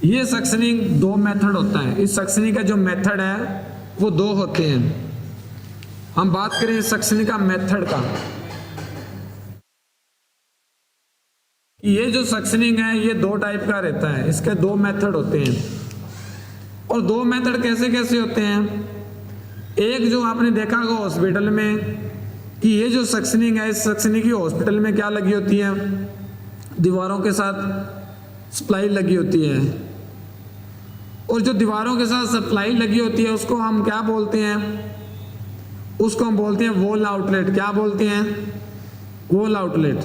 ये सक्शनिंग 2 मेथड होता है। इस सक्शनिंग का जो मेथड है वो 2 होते हैं। हम बात करें सक्शनिंग का मेथड का, ये जो सक्शनिंग है ये 2 टाइप का रहता है, इसके 2 मेथड होते हैं। और 2 मेथड कैसे कैसे होते हैं, एक जो आपने देखा होगा हॉस्पिटल में कि ये जो सक्शनिंग है, इस सक्शनिंग की हॉस्पिटल में क्या लगी होती है, दीवारों के साथ सप्लाई लगी होती है। और जो दीवारों के साथ सप्लाई लगी होती है उसको हम क्या बोलते हैं, उसको हम बोलते हैं वॉल आउटलेट। क्या बोलते हैं, वॉल आउटलेट।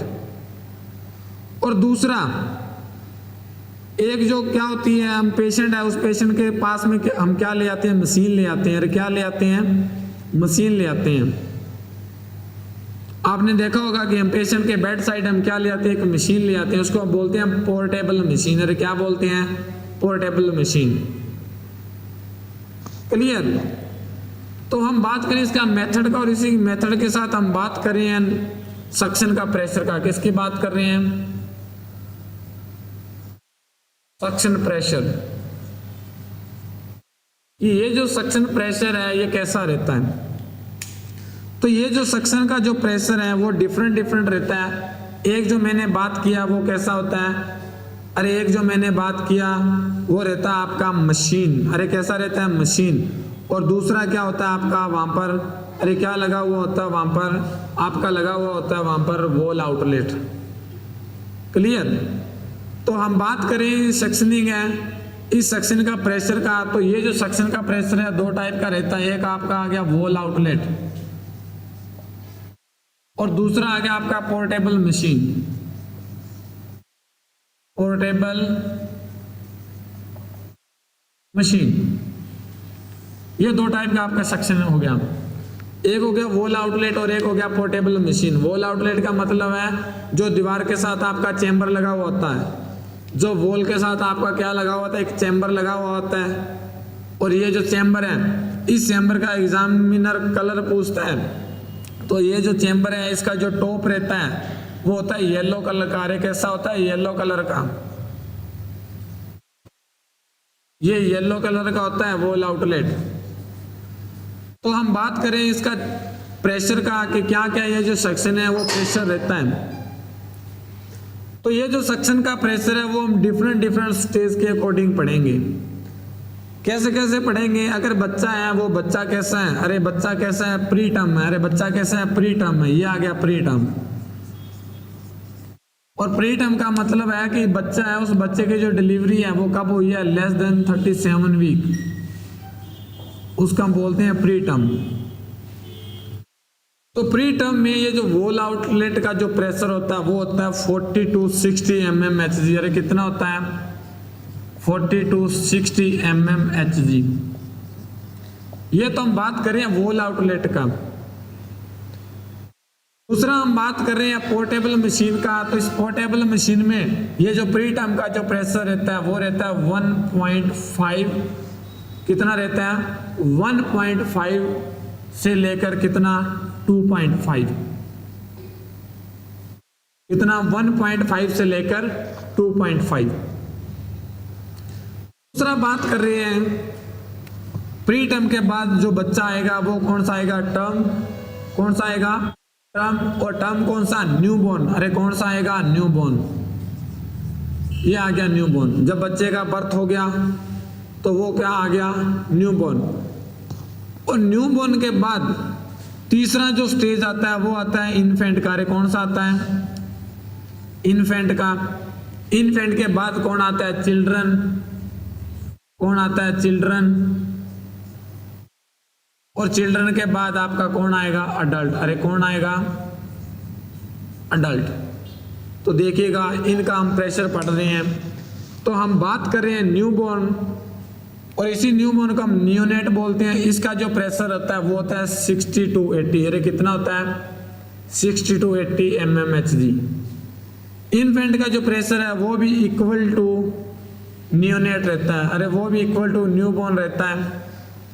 और दूसरा एक जो क्या होती है, हम पेशेंट है, उस पेशेंट के पास में हम क्या ले आते हैं, मशीन ले आते हैं। अरे क्या ले आते हैं, मशीन ले आते हैं। आपने देखा होगा कि हम पेशेंट के बेड साइड हम क्या ले आते हैं, एक मशीन ले आते हैं, उसको हम बोलते हैं पोर्टेबल मशीन। अरे क्या बोलते हैं, पोर्टेबल मशीन। क्लियर। तो हम बात करें इसका मेथड का, और इसी मेथड के साथ हम बात करें सक्शन का, प्रेशर का। किसकी बात कर रहे हैं, सक्शन प्रेशर। ये जो सक्शन प्रेशर है ये कैसा रहता है, तो ये जो सक्शन का जो प्रेशर है वो डिफरेंट रहता है। एक जो मैंने बात किया वो कैसा होता है, अरे एक जो मैंने बात किया वो रहता है आपका मशीन। अरे कैसा रहता है, मशीन। और दूसरा क्या होता है आपका वहां पर, अरे क्या लगा हुआ होता है वहां पर, आपका लगा हुआ होता है वहां पर वॉल आउटलेट। क्लियर। तो हम बात करें सक्शनिंग है, इस सक्शन का प्रेशर का, तो ये जो सक्शन का प्रेशर है 2 टाइप का रहता है। एक आपका आ गया वॉल आउटलेट और दूसरा आ गया आपका पोर्टेबल मशीन। Portable machine. ये दो टाइप का आपका सेक्शन हो गया, एक हो गया वॉल आउटलेट और एक हो गया पोर्टेबल मशीन। वॉल आउटलेट का मतलब है जो दीवार के साथ आपका चेंबर लगा हुआ होता है, जो वॉल के साथ आपका क्या लगा हुआ होता है, एक चेंबर लगा हुआ होता है। और ये जो चेंबर है, इस चेंबर का एग्जामिनर कलर पूछता है, तो ये जो चेंबर है इसका जो टॉप रहता है वो होता है येलो कलर का। अरे कैसा होता है, येलो कलर का। ये येलो कलर का होता है वॉल आउटलेट। तो हम बात करें इसका प्रेशर का कि क्या क्या ये जो सेक्शन है वो प्रेशर रहता है। तो ये जो सेक्शन का प्रेशर है वो हम डिफरेंट स्टेज के अकॉर्डिंग पढ़ेंगे। कैसे कैसे पढ़ेंगे, अगर बच्चा है वो बच्चा कैसा है, अरे बच्चा कैसा है, प्री टर्म है। अरे बच्चा कैसा है, प्री टर्म है। ये आ गया प्री टर्म। और प्री टर्म का मतलब है कि बच्चा है, उस बच्चे की जो डिलीवरी है वो कब हुई है, लेस देन 37 वीक, उसका हम बोलते हैं प्री टर्म। तो प्री टर्म में ये जो वॉल आउटलेट का जो प्रेशर होता है वो होता है 40 to 60 mmHg। अरे कितना होता है, 40 to 60 mmHg। ये तो हम बात करें वॉल आउटलेट का। दूसरा हम बात कर रहे हैं पोर्टेबल मशीन का। तो इस पोर्टेबल मशीन में ये जो प्री टर्म का जो प्रेशर रहता है वो रहता है 1.5। कितना रहता है, 1.5 से लेकर कितना 2.5। कितना, 1.5 से लेकर 2.5। दूसरा बात कर रहे हैं प्री टर्म के बाद जो बच्चा आएगा वो कौन सा आएगा, टर्म। कौन सा आएगा, टर्म। और टर्म कौन सा, न्यूबॉर्न। अरे कौन सा आएगा, न्यूबॉर्न। ये आ गया न्यूबॉर्न। जब बच्चे का बर्थ हो गया तो वो क्या आ गया, न्यूबॉर्न। और न्यूबॉर्न के बाद तीसरा जो स्टेज आता है वो आता है इन्फेंट का। अरे कौन सा आता है, इन्फेंट का। इन्फेंट के बाद कौन आता है, चिल्ड्रन। कौन आता है, चिल्ड्रन। और चिल्ड्रन के बाद आपका कौन आएगा, अडल्ट। अरे कौन आएगा, अडल्ट। तो देखिएगा इनका हम प्रेशर पढ़ रहे हैं। तो हम बात कर रहे हैं न्यूबॉर्न, और इसी न्यूबॉर्न को हम नियोनेट बोलते हैं। इसका जो प्रेशर होता है वो होता है 60 to 80। अरे कितना होता है, 60 to 80 mmHg। इन्फेंट का जो प्रेशर है वो भी इक्वल टू नियोनेट रहता है। अरे वो भी इक्वल टू न्यूबॉर्न रहता है।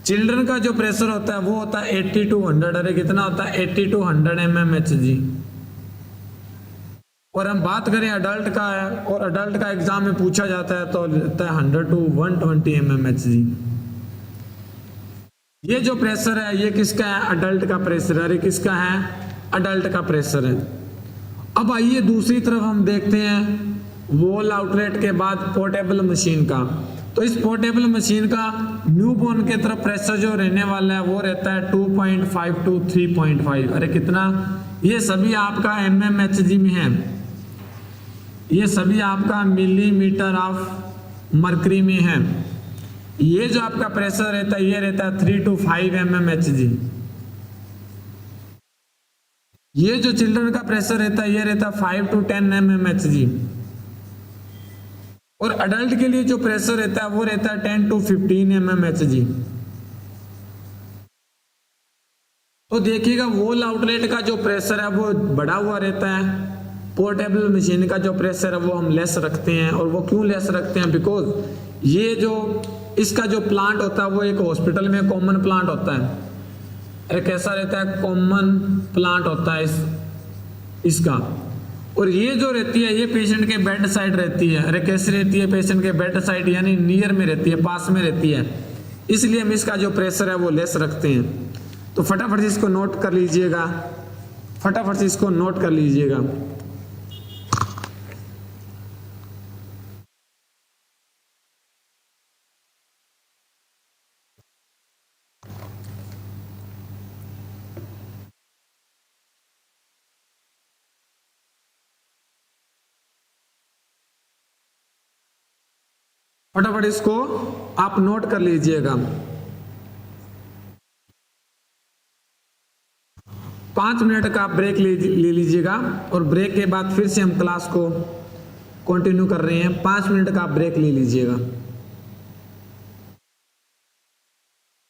चिल्ड्रन का जो प्रेशर होता है वो होता है 80 to 100। अरे कितना होता है, 80 to 100 mmHg। और हम बात करें अडल्ट का है, और अडल्ट का एग्जाम में पूछा जाता है तो रहता है 100 to 120 mmHg। ये जो प्रेशर है ये किसका है, अडल्ट का प्रेशर। अरे किसका है, अडल्ट का प्रेशर है। अब आइए दूसरी तरफ हम देखते हैं वॉल आउटलेट के बाद पोर्टेबल मशीन का। तो इस पोर्टेबल मशीन का न्यूबॉर्न के तरफ प्रेशर जो रहने वाला है वो रहता है 2.5 to 3.5। अरे कितना, ये सभी आपका mmHg में है। ये सभी आपका मिलीमीटर ऑफ मरकरी में है। ये जो आपका प्रेशर रहता है ये रहता है 3 to 5 mmHg। ये जो चिल्ड्रन का प्रेशर रहता है ये रहता है 5 to 10 mmHg। और अडल्ट के लिए जो प्रेशर रहता है वो रहता है 10 to 15 mmHg। तो देखिएगा वॉल आउटलेट का जो प्रेशर है वो बढ़ा हुआ रहता है, पोर्टेबल मशीन का जो प्रेशर है वो हम लेस रखते हैं। और वो क्यों लेस रखते हैं, बिकॉज ये जो इसका जो प्लांट होता है वो एक हॉस्पिटल में कॉमन प्लांट होता है। अरे कैसा रहता है, कॉमन प्लांट होता है इसका। और ये जो रहती है ये पेशेंट के बेड साइड रहती है। अरे कैसे रहती है, पेशेंट के बेड साइड यानी नियर में रहती है, पास में रहती है। इसलिए हम इसका जो प्रेशर है वो लेस रखते हैं। तो फटाफट से इसको नोट कर लीजिएगा, फटाफट से इसको नोट कर लीजिएगा। फटाफट इसको आप नोट कर लीजिएगा। 5 मिनट का ब्रेक ले लीजिएगा, और ब्रेक के बाद फिर से हम क्लास को कंटिन्यू कर रहे हैं, 5 मिनट का आप ब्रेक ले लीजिएगा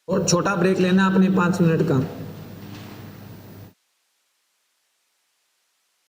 और छोटा ब्रेक लेना अपने 5 मिनट का।